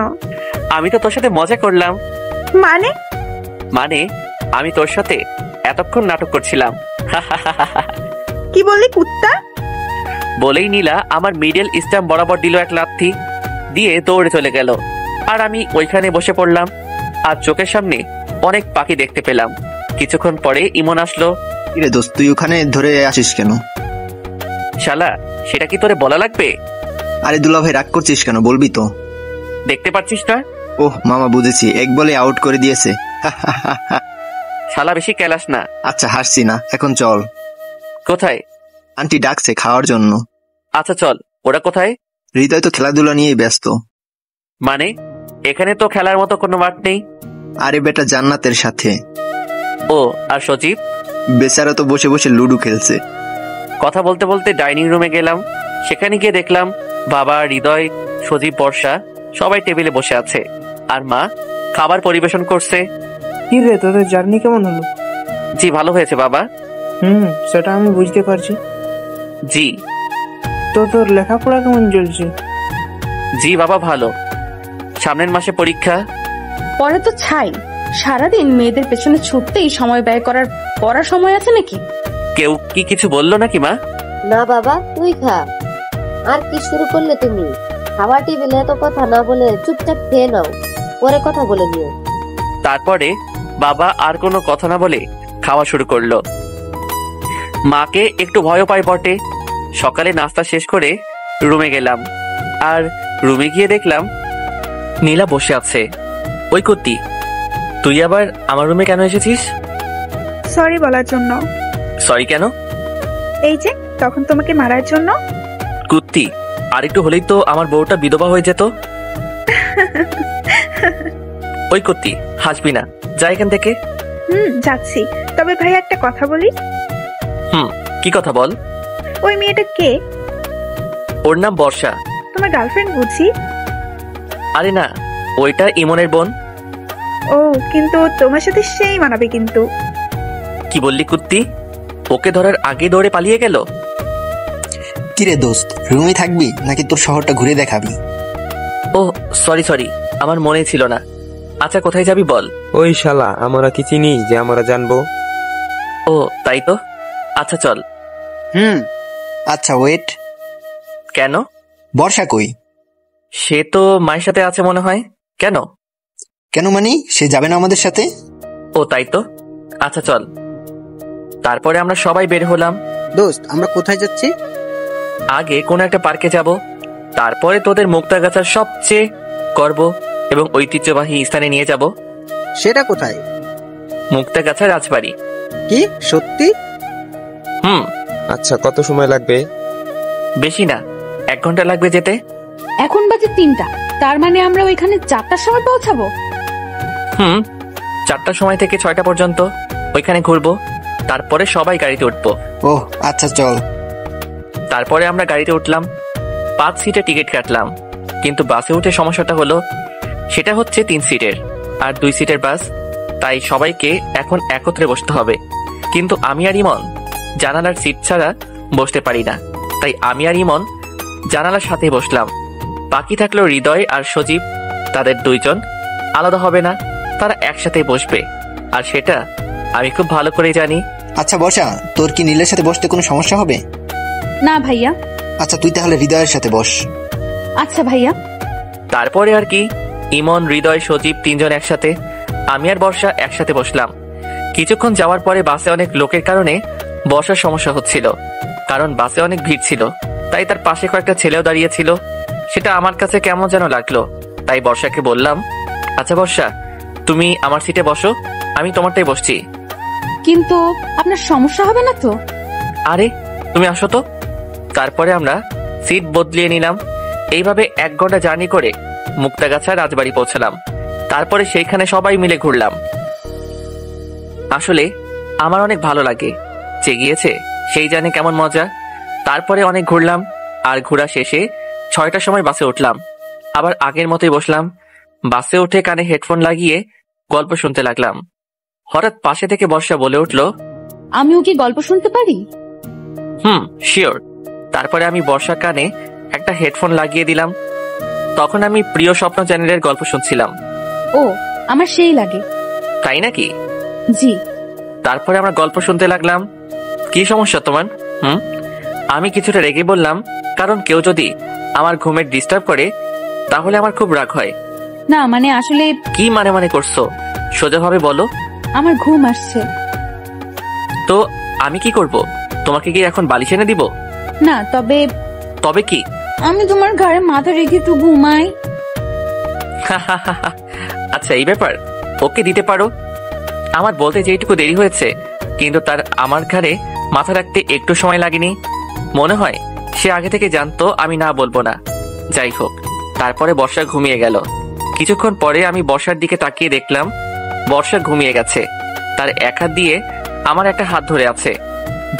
আমি তো তোর সাথে মজা করলাম। মানে? মানে আমি তোর সাথে এতক্ষণ নাটক করছিলাম। কি বললি কুত্তা? বলেই নীলা আমার মিডল স্ট্যাম্প বরাবর দিল এক লাথি, দিয়ে দৌড়ে চলে গেল। আর আমি ওইখানে বসে পড়লাম, আর চোখের সামনে অনেক পাখি দেখতে পেলাম। কিছুক্ষণ পরে ইমন আসলো। কিরে দোস্ত, তুই ওখানে ধরে আসিস কেন? শালা, সেটা কি তোরে বলা লাগবে? আরে দুলা ভাই, রাগ করছিস কেন? বলবি তো। দেখতে পাচ্ছিস না? ওহ মামা, বুঝেছি, এক বলে আউট করে দিয়েছে। শালা বেশি কেলাস না। আচ্ছা, হাসছি না, এখন চল। কোথায়? আন্টি ডাকছে খাওয়ার জন্য। আচ্ছা চল। ওরা কোথায়? হৃদয় তো খেলাধুলা নিয়েই ব্যস্ত। মানে এখানে তো খেলার মতো কোনো মাঠ নেই। আরে বেটা, জান্নাতের সাথে। ও, আর সজীব? বেচারা তো বসে বসে লুডো খেলছে। কথা বলতে বলতে ডাইনিং রুমে গেলাম। সেখানে গিয়ে দেখলাম বাবা, হৃদয়, সজীব, বর্ষা সবাই টেবিলে বসে আছে, আর মা খাবার পরিবেশন করছে। কি রে, তোদের জার্নি কেমন হলো? জি ভালো হয়েছে বাবা। সেটা আমি বুঝতে পারছি। জি। তো তোর লেখাপড়া কেমন চলছে? জি বাবা ভালো, সামনের মাসে পরীক্ষা। পরে তো ছাই, সারাদিন মেয়েদের পেছনে ছুটতেই সময় ব্যয় করার পড়ার সময় আছে নাকি? কেউ কি কিছু বললো নাকি মা? না বাবা, তুই খা। আর কি শুরু করলে তুমি? খাবার টেবিলে এত কথা না বলে চুপচাপ খেয়ে নাও, পরে কথা বলে নিও। তারপরে বাবা আর কোনো কথা না বলে খাওয়া শুরু করলো। মাকে একটু ভয় পায় বটে। সকালে নাস্তা শেষ করে রুমে গেলাম, আর রুমে গিয়ে দেখলাম নীলা বসে আছে। ওই কুত্তি, তুই আবার আমার রুমে কেন এসেছিস? সরি বলার জন্য। সরি কেন? এই যে তখন তোমাকে মারার জন্য। কুত্তি, আরেকটু হলেই তো আমার বউটা বিধবা হয়ে যেত। ওই কুত্তি, হাসবি না, যা এখান থেকে। যাচ্ছি, তবে ভাই একটা কথা বলি। কি কথা বল? ওই মেয়েটা কে? ওর নাম বর্ষা। তোমার গার্লফ্রেন্ড বুঝি? আরে না, ওইটা ইমনের বোন। ও, কিন্তু তোমার সাথে সেই মানাবে কিন্তু। কি বললি কুত্তি? ওকে ধরার আগে দৌড়ে পালিয়ে গেল। কিরে দোস্ত, রুমে থাকবি নাকি তোর শহরটা ঘুরে দেখাবি? ও সরি, আমার মনে ছিল না। আচ্ছা কোথায় যাবি বল? ওই শালা, আমরা কি চিনি যে আমরা জানবো? ও তাই তো, আচ্ছা চল। আচ্ছা ওয়েট। কেন? বর্ষা কই? সে তো মায়ের সাথে আছে মনে হয়। কেন? কেন মানে, সে যাবে না আমাদের সাথে? ও তাই তো, আচ্ছা চল। তারপরে আমরা সবাই বের হলাম। দোস্ত, আমরা কোথায় যাচ্ছি? আগে কোনো একটা পার্কে যাব, তারপরে তোদের মুক্তাগাছার সবচেয়ে গর্ব এবং ঐতিহ্যবাহী স্থানে নিয়ে যাব। সেটা কোথায়? মুক্তাগাছা রাজবাড়ি। কি সত্যি? আচ্ছা, কত সময় লাগবে? বেশি না, 1 ঘন্টা লাগবে যেতে। এখন বাজে 3টা, তার মানে আমরা ওইখানে 4টার সময় পৌঁছাবো। 4টার সময় থেকে 6টা পর্যন্ত ওইখানে ঘুরবো, তারপরে সবাই গাড়িতে উঠবো। ওহ আচ্ছা চল। তারপরে আমরা গাড়িতে উঠলাম, 5 সিটের টিকিট কাটলাম। কিন্তু বাসে উঠে সমস্যাটা হলো, সেটা হচ্ছে 3 সিটের আর 2 সিটের বাস, তাই সবাইকে এখন একত্রে বসতে হবে। কিন্তু আমি আর ইমন জানালার সিট ছাড়া বসতে পারি না, তাই আমি আর ইমন জানালার সাথে বসলাম। বাকি থাকলো হৃদয় আর সজীব, তাদের 2 জন আলাদা হবে না, তারা একসাথে বসবে, আর সেটা আমি খুব ভালো করে জানি। আচ্ছা বর্ষা, তোর কি নীলের সাথে বসতে কোনো সমস্যা হবে? না ভাইয়া। আচ্ছা তুই তাহলে হৃদয়ের সাথে বস। আচ্ছা ভাইয়া। তারপরে আর কি, ইমন, হৃদয়, সজীব 3 জন একসাথে, আমি আর বর্ষা একসাথে বসলাম। কিছুক্ষণ যাওয়ার পরে বাসে অনেক লোকের কারণে বসার সমস্যা হচ্ছিল, কারণ বাসে অনেক ভিড় ছিল, তাই তার পাশে কয়েকটা ছেলেও দাঁড়িয়েছিল। সেটা আমার কাছে কেমন যেন লাগলো, তাই বর্ষাকে বললাম, আচ্ছা বর্ষা, তুমি আমার সিটে বসো, আমি তোমারটাই বসছি। কিন্তু আপনার সমস্যা হবে না তো? আরে তুমি আসো তো। তারপরে আমরা সিট বদলিয়ে নিলাম। এইভাবে 1 ঘন্টা জার্নি করে মুক্তাগাছা রাজবাড়ি পৌঁছলাম। তারপরে সেইখানে সবাই মিলে ঘুরলাম। আসলে আমার অনেক ভালো লাগে, যে গিয়েছে সেই জানে কেমন মজা। তারপরে অনেক ঘুরলাম, আর ঘোরা শেষে 6টার সময় বাসে উঠলাম। আবার আগের মতোই বসলাম। বাসে উঠে কানে হেডফোন লাগিয়ে গল্প শুনতে লাগলাম। হঠাৎ পাশে থেকে বর্ষা বলে উঠল, আমিও কি গল্প শুনতে পারি? শিওর। তারপরে আমি বর্ষার কানে একটা হেডফোন লাগিয়ে দিলাম। তখন আমি প্রিয় স্বপ্ন চ্যানেলের গল্প শুনছিলাম। ও, আমার সেই লাগে। তাই নাকি? জি। তারপরে আমরা গল্প শুনতে লাগলাম। কি সমস্যা তোমার? আমি কিছুটা রেগে বললাম, কারণ কেউ যদি আমার ঘুমের ডিস্টার্ব করে তাহলে আমার খুব রাগ হয়। না মানে আসলে। কি মানে করছো? সোজাভাবে বলো। আমার ঘুম আসছে। তো আমি কি করব? তোমাকে কি এখন বালিশ এনে দিব? না, তবে কি? আমি তোমার ঘাড়ে মাথা রেখে একটু ঘুমাই। আচ্ছা এই ব্যাপার, ওকে দিতে পারো। আমার বলতে যেটুকু দেরি হয়েছে, কিন্তু তার আমার ঘাড়ে মাথা রাখতে একটু সময় লাগেনি। মনে হয় সে আগে থেকে জানতো আমি না বলবো না। যাই হোক, তারপরে বর্ষা ঘুমিয়ে গেল। কিছুক্ষণ পরে আমি বর্ষার দিকে তাকিয়ে দেখলাম বর্ষা ঘুমিয়ে গেছে। তার এক হাত দিয়ে আমার একটা হাত ধরে আছে।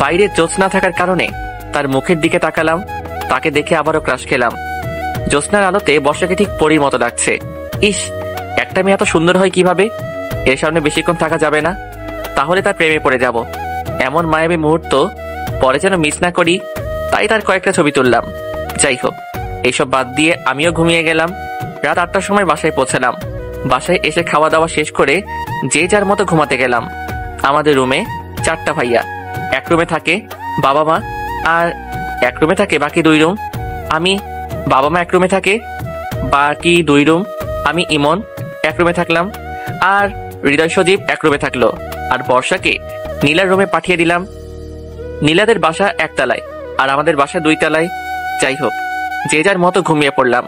বাইরে জ্যোৎস্না থাকার কারণে তার মুখের দিকে তাকালাম। তাকে দেখে আবারও ক্রাশ খেলাম। জ্যোৎস্নার আলোতে বর্ষাকে ঠিক পরীর মতো লাগছে। ইস, একটা মেয়ে এত সুন্দর হয় কিভাবে? এর সামনে বেশিক্ষণ থাকা যাবে না, তাহলে তার প্রেমে পড়ে যাব। এমন মায়াবী মুহূর্ত পরে যেন মিস না করি, তাই তার কয়েকটা ছবি তুললাম। যাই হোক, এইসব বাদ দিয়ে আমিও ঘুমিয়ে গেলাম। রাত 8টার সময় বাসায় পৌঁছালাম। বাসায় এসে খাওয়া দাওয়া শেষ করে যে যার মতো ঘুমাতে গেলাম। আমাদের রুমে 4টা ভাইয়া। এক রুমে থাকে বাবা মা, আর এক রুমে থাকে বাকি 2 রুম। আমি, বাবা মা এক রুমে থাকে, বাকি 2 রুম। আমি, ইমন এক রুমে থাকলাম, আর হৃদয়, সজীব এক রুমে থাকলো। আর বর্ষাকে নীলার রুমে পাঠিয়ে দিলাম। নীলাদের বাসা 1 তলায় আর আমাদের বাসা 2 তলায়। যাই হোক, যে যার মতো ঘুমিয়ে পড়লাম।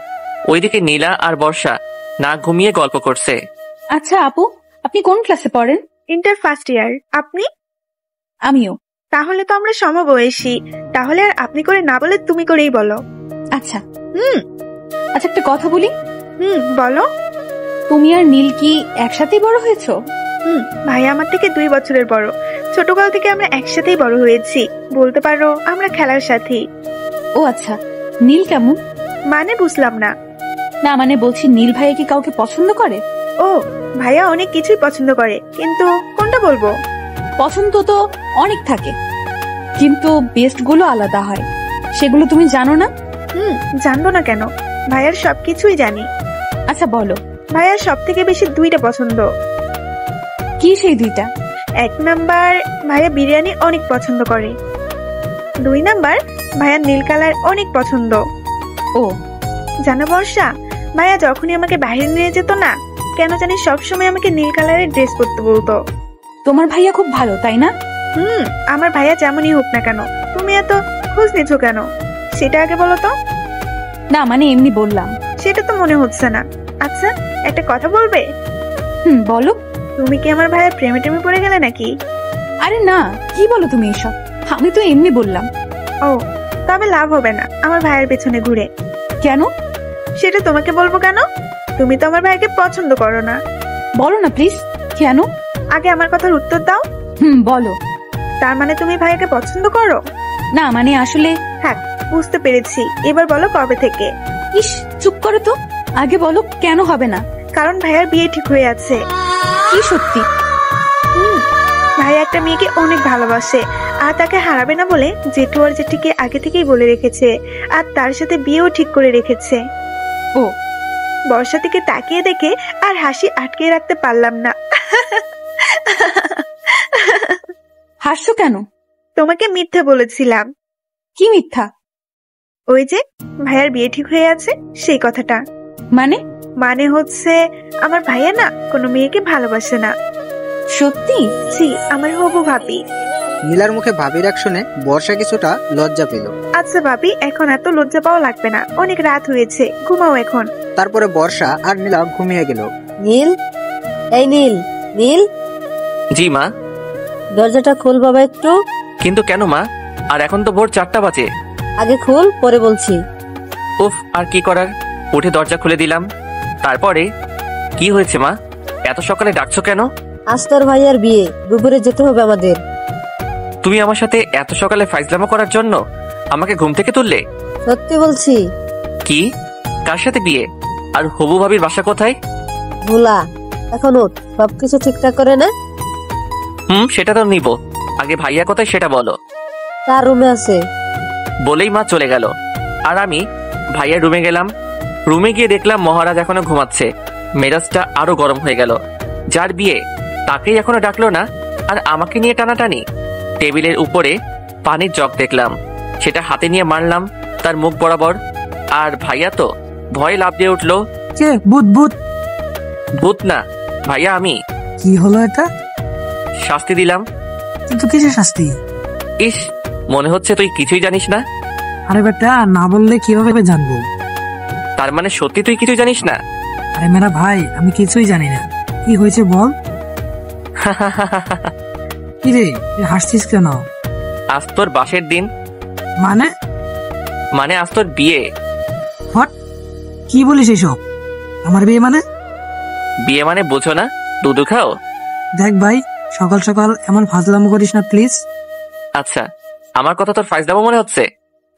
ওইদিকে নীলা আর বর্ষা না ঘুমিয়ে গল্প করছে। আচ্ছা আপু, আপনি কোন ক্লাসে পড়েন? Inter first year. আপনি? আমিও। তাহলে তো আমরা সমবয়সী। তাহলে আর আপনি করে না বলে তুমি করেই বলো। আচ্ছা। আচ্ছা একটা কথা বলি। বলো। তুমি আর নীল কি একসাথেই বড় হয়েছো? ভাই আমার থেকে 2 বছরের বড়। ছোটকাল থেকে আমরা একসাথেই বড় হয়েছি, বলতে পারো আমরা খেলার সাথী। ও আচ্ছা, নীল কেমন? মানে বুঝলাম না। না মানে বলছি, নীল ভাইয়া কি কাউকে পছন্দ করে? ও, ভাইয়া অনেক কিছুই পছন্দ করে, কিন্তু কোনটা বলবো? পছন্দ তো অনেক থাকে, কিন্তু বেস্ট গুলো আলাদা হয়। সেগুলো তুমি জানো না? জানবো না কেন, ভাইয়ার সবকিছুই জানি। আচ্ছা বলো। ভাইয়ার সব থেকে বেশি 2টা পছন্দ। কি সেই 2টা? 1 নাম্বার, ভাইয়া বিরিয়ানি অনেক পছন্দ করে। 2 নাম্বার, ভাইয়ার নীল কালার অনেক পছন্দ। ও জানো বর্ষা, ভাইয়া যখনই আমাকে বাইরে নিয়ে যেত না, কেন জানি সবসময় আমাকে নীল কালারের ড্রেস পরতে বলতো। তোমার ভাইয়া খুব ভালো, তাই না? আমার ভাইয়া যেমনই হোক না কেন, তুমি এত খোঁজ নিছো কেন সেটা আগে বলো তো। না মানে এমনি বললাম। সেটা তো মনে হচ্ছে না। আচ্ছা একটা কথা বলবে? বলো। তুমি কি আমার ভাইয়ের প্রেমে টেমে পড়ে গেলে নাকি? আরে না, কি বলো তুমি এসব? আমি তো এমনি বললাম। ও তবে লাভ হবে না আমার ভাইয়ের পেছনে ঘুরে। কেন? সেটা তোমাকে বলবো কেন? তুমি তো আমার ভাইকে পছন্দ করো না। বলো না প্লিজ, কেন? আগে আমার কথার উত্তর দাও। বলো। তার মানে তুমি ভাইয়াকে পছন্দ করো না? মানে আসলে হ্যাঁ, বুঝতে পেরেছি। এবার বলো কবে থেকে? ইস, চুপ করো তো, আগে বলো কেন হবে না। কারণ ভাইয়ার বিয়ে ঠিক হয়ে আছে। কি সত্যি? ভাইয়া একটা মেয়েকে অনেক ভালোবাসে আর তাকে হারাবে না বলে জেঠু আর জেঠিকে আগে থেকেই বলে রেখেছে, আর তার সাথে বিয়েও ঠিক করে রেখেছে। ও। বর্ষা থেকে তাকিয়ে দেখে আর হাসি আটকে রাখতে পারলাম না। হাসছো কেন? তোমাকে মিথ্যা বলেছিলাম। কি মিথ্যা? ওই যে ভাইয়ার বিয়ে ঠিক হয়ে আছে সেই কথাটা। মানে হচ্ছে আমার ভাইয়া না কোনো মেয়েকে ভালোবাসে না। সত্যি? জি, আমার হবু ভাবি। নীলার মুখে ভাবির এক শুনে বর্ষা কিছুটা লজ্জা পেল। আচ্ছা ভাবি, এখন এত লজ্জা পাওয়া লাগবে না, অনেক রাত হয়েছে, ঘুমাও এখন। তারপরে বর্ষা আর নীলা ঘুমিয়ে গেল। নীল, এই নীল, নীল। জি মা। দরজাটা খোল বাবা একটু। কিন্তু কেন মা? আর এখন তো ভোর 4টা বাজে। আগে খোল, পরে বলছি। উফ, আর কি করার, উঠে দরজা খুলে দিলাম। তারপরে কি হয়েছে মা? এত সকালে ডাকছো কেন? আজ তোর ভাইয়ার বিয়ে, দুপুরে যেতে হবে আমাদের। তুমি আমার সাথে এত সকালে ফাইজলামো করার জন্য আমাকে ঘুম থেকে তুললে? সত্যি বলছি। কি? কার সাথে বিয়ে? আর হবু ভাবির বাসা কোথায়? ভোলা, এখন ওঠ, সবকিছু ঠিকঠাক করে না। সেটা তো নিব, আগে ভাইয়া কোথায় সেটা বলো। তার রুমে আছে। বলেই মা চলে গেল। আর আমি ভাইয়ার রুমে গেলাম। রুমে গিয়ে দেখলাম মহারাজ এখনো ঘুমাচ্ছে। মেজাজটা আরো গরম হয়ে গেল। যার বিয়ে তাকেই এখনো ডাকলো না, আর আমাকে নিয়ে টানাটানি। টেবিলের উপরে পানির জগ দেখলাম, সেটা হাতে নিয়ে মারলাম তার মুখ বরাবর। আর ভাইয়া তো ভয়ে লাফ দিয়ে উঠলো। কে? ভূত? ভূত? ভূত না ভাইয়া, আমি। কি হলো এটা? শাস্তি দিলাম। কিন্তু কিসের শাস্তি? ইস, মনে হচ্ছে তুই কিছুই জানিস না। আরে বেটা, না বললে কিভাবে জানবো? তার মানে সত্যি তুই কিছু জানিস না? আরে মেরা ভাই, আমি কিছুই জানি না। কি হয়েছে বল। কি রে, হাসছিস কেন? আজ তোর বাসের দিন। মানে আজ তোর বিয়ে। হোয়াট? কি বলিস এসব? আমার বিয়ে মানে? বিয়ে মানে বোঝো না? দুধু খাও। দেখ ভাই, সকাল সকাল এমন ফাজলামো করিস না প্লিজ। আচ্ছা, আমার কথা তোর ফাইজলামো মনে হচ্ছে?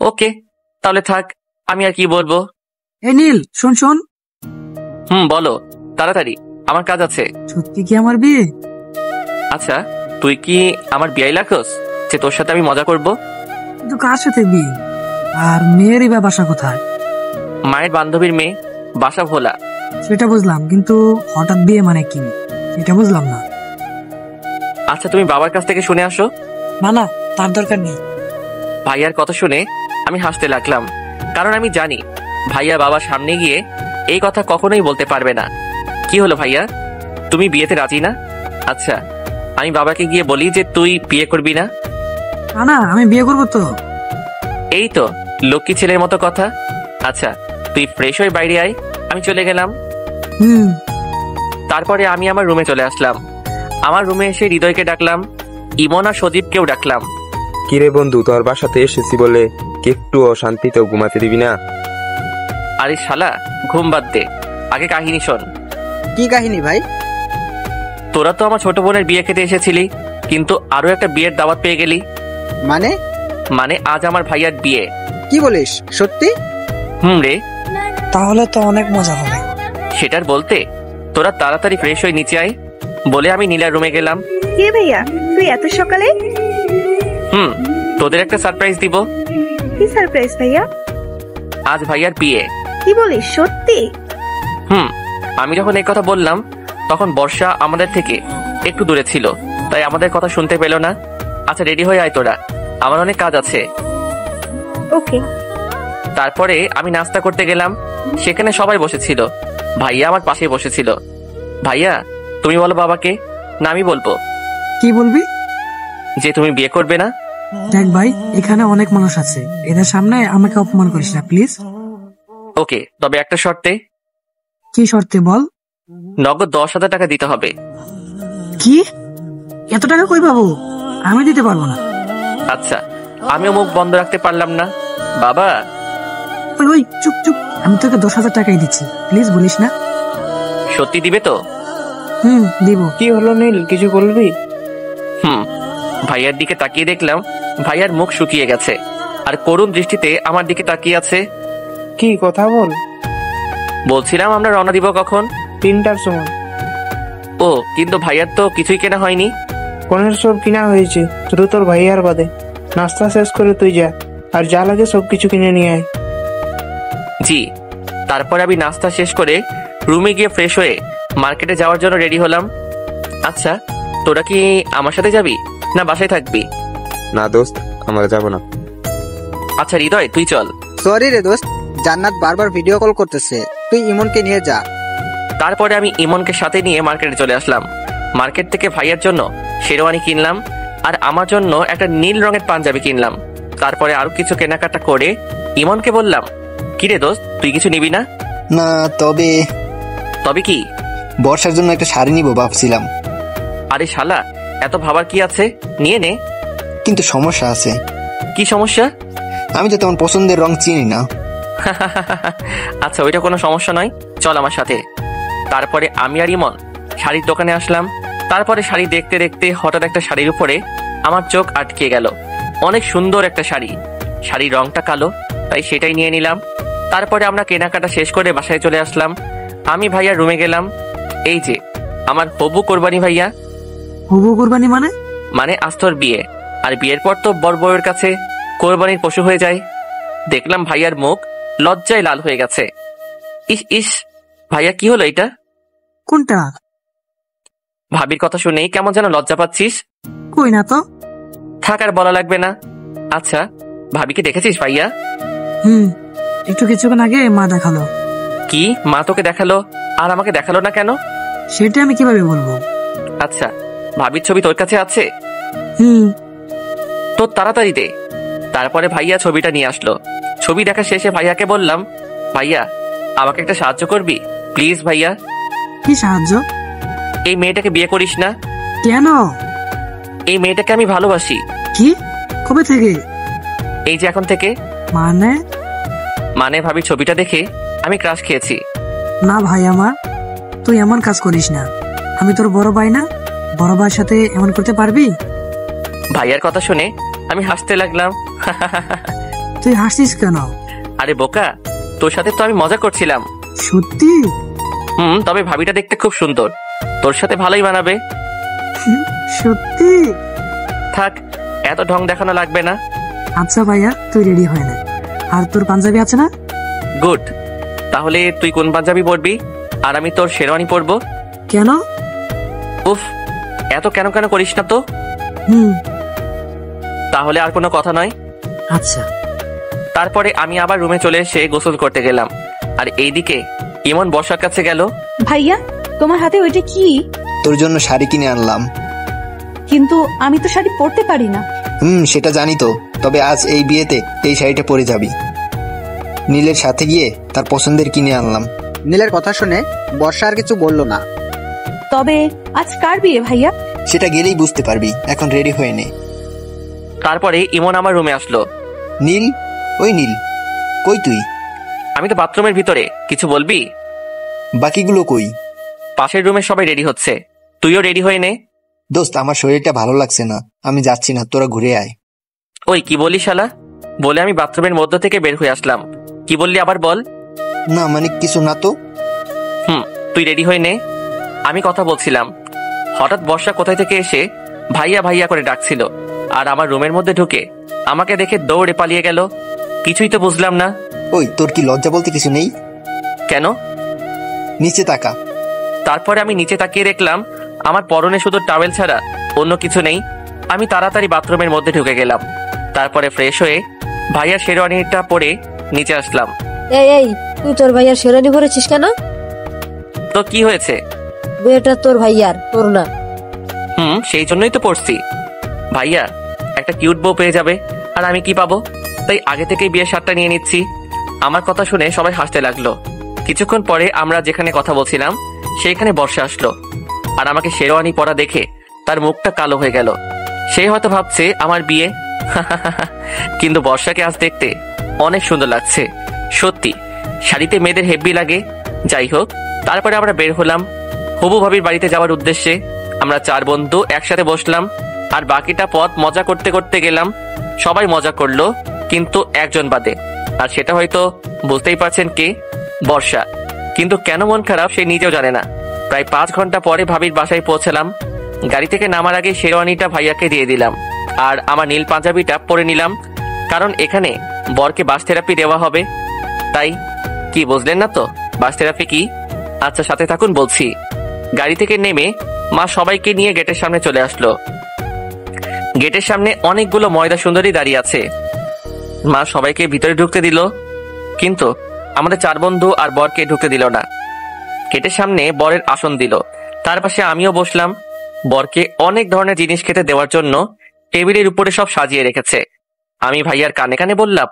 ওকে, তাহলে থাক, আমি আর কি বলবো। এই নীল, শোন শোন। বলো তাড়াতাড়ি, আমার কাজ আছে। সত্যি কি আমার বিয়ে? আচ্ছা, তুই কি আমার বিয়াই লাখোস যে তোর সাথে আমি মজা করব? কিন্তু কার সাথে বিয়ে? আর মেয়েরই বা বাসা কোথায়? মায়ের বান্ধবীর মেয়ে, বাসা ভোলা। সেটা বুঝলাম, কিন্তু হঠাৎ বিয়ে মানে কি এটা বুঝলাম না। আচ্ছা, তুমি বাবার কাছ থেকে শুনে আসো। না না, তার দরকার নেই। ভাইয়ার কথা শুনে আমি হাসতে লাগলাম, কারণ আমি জানি ভাইয়া বাবার সামনে গিয়ে এই কথা কখনোই বলতে পারবে না। কি হলো ভাইয়া, তুমি বিয়েতে রাজি না? আচ্ছা, আমি বাবাকে গিয়ে বলি যে তুই বিয়ে করবি না। না না, আমি বিয়ে করবো তো। এই তো লক্ষ্মী ছেলের মতো কথা। আচ্ছা, তুই ফ্রেশ হয়ে বাইরে আয়, আমি চলে গেলাম। তারপরে আমি আমার রুমে চলে আসলাম। আমার রুমে এসে হৃদয়কে ডাকলাম, ইমন আর সজীবকেও ডাকলাম। কিরে বন্ধু, তোর বাসাতে এসেছি বলে কি একটুও শান্তিতেও ঘুমাতে দিবি না? আরে শালা, ঘুম বাদ দে, আগে কাহিনী শোন। কি কাহিনী ভাই? তোরা তো আমার ছোট বোনের বিয়ে খেতে এসেছিলি, কিন্তু আরো একটা বিয়ের দাওয়াত পেয়ে গেলি। মানে আজ আমার ভাইয়ার বিয়ে। কি বলিস, সত্যি? রে, তাহলে তো অনেক মজা হবে। সেটার বলতে তোরা তাড়াতাড়ি ফ্রেশ হয়ে নিচে আয় বলে আমি নীলার রুমে গেলাম। কে ভাইয়া, তুই এত সকালে? তোদের একটা সারপ্রাইজ দিব। কি সারপ্রাইজ ভাইয়া? আজ ভাইয়ার বিয়ে। কি বলিস, সত্যি? আমি যখন এই কথা বললাম তখন বর্ষা আমাদের থেকে একটু দূরে ছিল, তাই আমাদের কথা শুনতে পেল না। আচ্ছা, রেডি হয়ে আয় তোরা, আমার অনেক কাজ আছে। ওকে। তারপরে আমি নাস্তা করতে গেলাম, সেখানে সবাই বসেছিল। ভাইয়া আমার পাশে বসেছিল। ভাইয়া, তুমি বলো বাবাকে, না আমি বলবো? কি বলবি? যে তুমি বিয়ে করবে না। দেখ ভাই, এখানে অনেক মানুষ আছে, এদের সামনে আমাকে অপমান করিস না প্লিজ। ওকে, তবে একটা শর্তে। কি শর্তে বল? নগদ 10,000 টাকা দিতে হবে। কি? এত টাকা কই পাবো? আমি দিতে পারবো না। আচ্ছা, আমিও মুখ বন্ধ রাখতে পারলাম না। বাবা। ওই ওই চুপ চুপ, আমি তোকে 10,000 টাকাই দিচ্ছি, প্লিজ বলিস না। সত্যি দিবে তো? দিব। কি হলো নীল, কিছু বলবি? ভাইয়ার দিকে তাকিয়ে দেখলাম ভাইয়ার মুখ শুকিয়ে গেছে আর করুণ দৃষ্টিতে আমার দিকে তাকিয়ে আছে। কি কথা বল। বলছিলাম আমরা রওনা দিব কখন? 3টার সময়। ও, কিন্তু ভাইয়ার তো কিছুই কেনা হয়নি। কোনের সব কিনা হয়েছে, শুধু তোর ভাইয়ার বাদে। নাস্তা শেষ করে তুই যা, আর যা লাগে সবকিছু কিনে নিয়ে আয়। জি। তারপর আমি নাস্তা শেষ করে রুমে গিয়ে ফ্রেশ হয়ে মার্কেটে যাওয়ার জন্য রেডি হলাম। আচ্ছা, তোরা কি আমার সাথে যাবি না বাসায় থাকবি? না দোস্ত, আমরা যাব না। আচ্ছা হৃদয়, তুই চল। সরি রে দোস্ত, জান্নাত বারবার ভিডিও কল করতেছে, তুই ইমনকে নিয়ে যা। তারপরে আমি ইমনকে সাথে নিয়ে মার্কেটে চলে আসলাম। মার্কেট থেকে ভাইয়ার জন্য শেরওয়ানি কিনলাম আর আমার জন্য একটা নীল রঙের পাঞ্জাবি কিনলাম। তারপরে আরো কিছু কেনাকাটা করে ইমনকে বললাম, কিরে দোস্ত, তুই কিছু নিবি না? না, তবে তবে কি? বর্ষার জন্য একটা শাড়ি নিব ভাবছিলাম। আরে শালা, এত ভাবার কি আছে, নিয়ে নে। কিন্তু সমস্যা আছে। কি সমস্যা? আমি তো তেমন পছন্দের রং চিনি না। আচ্ছা, ওইটা কোনো সমস্যা নয়, চল আমার সাথে। তারপরে আমি আর ইমন শাড়ির দোকানে আসলাম। তারপরে শাড়ি দেখতে দেখতে হঠাৎ একটা শাড়ির উপরে আমার চোখ আটকে গেল। অনেক সুন্দর একটা শাড়ি, শাড়ির রংটা কালো, তাই সেটাই নিয়ে নিলাম। তারপরে আমরা কেনাকাটা শেষ করে বাসায় চলে আসলাম। আমি ভাইয়া রুমে গেলাম। এই যে আমার হবু কোরবানি ভাইয়া। হবু কোরবানি মানে? মানে আজ তোর বিয়ে, আর বিয়ের পর তো বর বউয়ের কাছে কোরবানির পশু হয়ে যায়। দেখলাম ভাইয়ার মুখ লজ্জায় লাল হয়ে গেছে। ইস ইস, ভাইয়া কি হলো এটা? কোনটা? ভাবির কথা শুনেই কেমন যেন লজ্জা পাচ্ছিস। কই না তো। থাক, আর বলা লাগবে না। আচ্ছা, ভাবিকে দেখেছিস ভাইয়া? একটু কিছুক্ষণ আগে মা দেখালো। কি, মা তোকে দেখালো আর আমাকে দেখালো না কেন? সেটা আমি কিভাবে বলবো। আচ্ছা, ভাবির ছবি তোর কাছে আছে? তোর তাড়াতাড়ি দে। তারপরে ভাইয়া ছবিটা নিয়ে আসলো। ছবি দেখা শেষে ভাইয়াকে বললাম, ভাইয়া আমাকে একটা সাহায্য করবি প্লিজ? ভাইয়া। কি সাহায্য? এই মেয়েটাকে বিয়ে করিস না। কেন? এই মেয়েটাকে আমি ভালোবাসি। কি? কবে থেকে? এই যে এখন থেকে। মানে ভাবি ছবিটা দেখে আমি ক্রাশ খেয়েছি। না ভাই আমার, তুই এমন কাজ করিস না। আমি তোর বড় ভাই না? বড় ভাইয়ের সাথে এমন করতে পারবি? ভাইয়ার কথা শুনে আমি হাসতে লাগলাম। তুই হাসছিস কেন? আরে বোকা, তোর সাথে তো আমি মজা করছিলাম। সত্যি? তবে ভাবিটা দেখতে খুব সুন্দর, তোর সাথে ভালোই মানাবে। সত্যি? থাক, এত ঢং দেখানো লাগবে না। আচ্ছা ভাইয়া, তুই রেডি হয় না? আর তোর পাঞ্জাবি আছে না? গুড। তাহলে তুই কোন পাঞ্জাবি পরবি আর আমি তোর শেরওয়ানি পরবো। কেন? উফ, এত কেন কেন করিস না তো। তাহলে আর কোনো কথা নয়। আচ্ছা। তারপরে আমি আবার রুমে চলে এসে গোসল করতে গেলাম। আর এইদিকে ইমন বর্ষার কাছে গেল। ভাইয়া, তোমার হাতে ওইটা কি? তোর জন্য শাড়ি কিনে আনলাম। কিন্তু আমি তো শাড়ি পরতে পারি না। সেটা জানি তো, তবে আজ এই বিয়েতে এই শাড়িটা পরে যাবি। নীলের সাথে গিয়ে তার পছন্দের কিনে আনলাম। নীলের কথা শুনে বর্ষা আর কিছু বলল না। তবে আজ কার বিয়ে ভাইয়া? সেটা গেলেই বুঝতে পারবি, এখন রেডি হয়ে নে। তারপরে ইমন আমার রুমে আসলো। নীল, ওই নীল, কই তুই? আমি তো বাথরুমের ভিতরে, কিছু বলবি? বাকিগুলো কই? পাশের রুমে সবাই রেডি হচ্ছে, তুইও রেডি হয়ে নে। দোস্ত, আমার শরীরটা ভালো লাগছে না, আমি যাচ্ছি না, তোরা ঘুরে আয়। ওই কি বলিস শালা? বলে আমি বাথরুমের মধ্য থেকে বের হয়ে আসলাম। কি বললি আবার বল? না মানে কিছু না তো। তুই রেডি হয়ে নে, আমি কথা বলছিলাম। হঠাৎ বর্ষা কোথায় থেকে এসে ভাইয়া ভাইয়া করে ডাকছিল, আর আমার রুমের মধ্যে ঢুকে আমাকে দেখে দৌড়ে পালিয়ে গেল। কিছুই তো বুঝলাম না। ওই, তোর কি লজ্জা বলতে কিছু নেই? কেন? নিচে তাকা। তারপরে আমি নিচে তাকিয়ে দেখলাম আমার পরনে শুধু টাওয়েল ছাড়া অন্য কিছু নেই। আমি তাড়াতাড়ি বাথরুমের মধ্যে ঢুকে গেলাম। তারপরে ফ্রেশ হয়ে ভাইয়ার শেরওয়ানিটা পরে নিচে আসলাম। এই তুই তোর ভাইয়ার শেরওয়ানি পরেছিস কেন? তো কি হয়েছে? বিয়েটা তোর ভাইয়ার, তোর না। সেই জন্যই তো পড়ছি। ভাইয়া একটা কিউট বউ পেয়ে যাবে, আর আমি কি পাবো? তাই আগে থেকেই বিয়ের শার্টটা নিয়ে নিচ্ছি। আমার কথা শুনে সবাই হাসতে লাগলো। কিছুক্ষণ পরে আমরা যেখানে কথা বলছিলাম সেইখানে বর্ষা আসলো, আর আমাকে শেরওয়ানি পরা দেখে তার মুখটা কালো হয়ে গেল। সে হয়তো ভাবছে আমার বিয়ে। কিন্তু বর্ষাকে আজ দেখতে অনেক সুন্দর লাগছে সত্যি, শাড়িতে মেয়েদের হেব্বি লাগে। যাই হোক, তারপরে আমরা বের হলাম হবু ভাবির বাড়িতে যাওয়ার উদ্দেশ্যে। আমরা 4 বন্ধু একসাথে বসলাম আর বাকিটা পথ মজা করতে করতে গেলাম। সবাই মজা করলো কিন্তু একজন বাদে, আর সেটা হয়তো বুঝতেই পারছেন কে, বর্ষা। কিন্তু কেন মন খারাপ সে নিজেও জানে না। প্রায় 5 ঘন্টা পরে ভাবির বাসায় পৌঁছালাম। গাড়ি থেকে নামার আগে শেরওয়ানিটা ভাইয়াকে দিয়ে দিলাম আর আমার নীল পাঞ্জাবিটা পরে নিলাম, কারণ এখানে বরকে বাস থেরাপি দেওয়া হবে। তাই কি বুঝলেন না তো বাস থেরাপি কি? আচ্ছা সাথে থাকুন বলছি। গাড়ি থেকে নেমে মা সবাইকে নিয়ে গেটের সামনে চলে আসলো। গেটের সামনে অনেকগুলো ময়দা সুন্দরী দাঁড়িয়ে আছে। মা সবাইকে ভিতরে ঢুকতে দিল, কিন্তু আমাদের 4 বন্ধু আর বরকে ঢুকতে দিল না। গেটের সামনে বরের আসন দিল, তার পাশে আমিও বসলাম। বরকে অনেক ধরনের জিনিস খেতে দেওয়ার জন্য টেবিলের উপরে সব সাজিয়ে রেখেছে। আমি ভাইয়ার কানে কানে বললাম,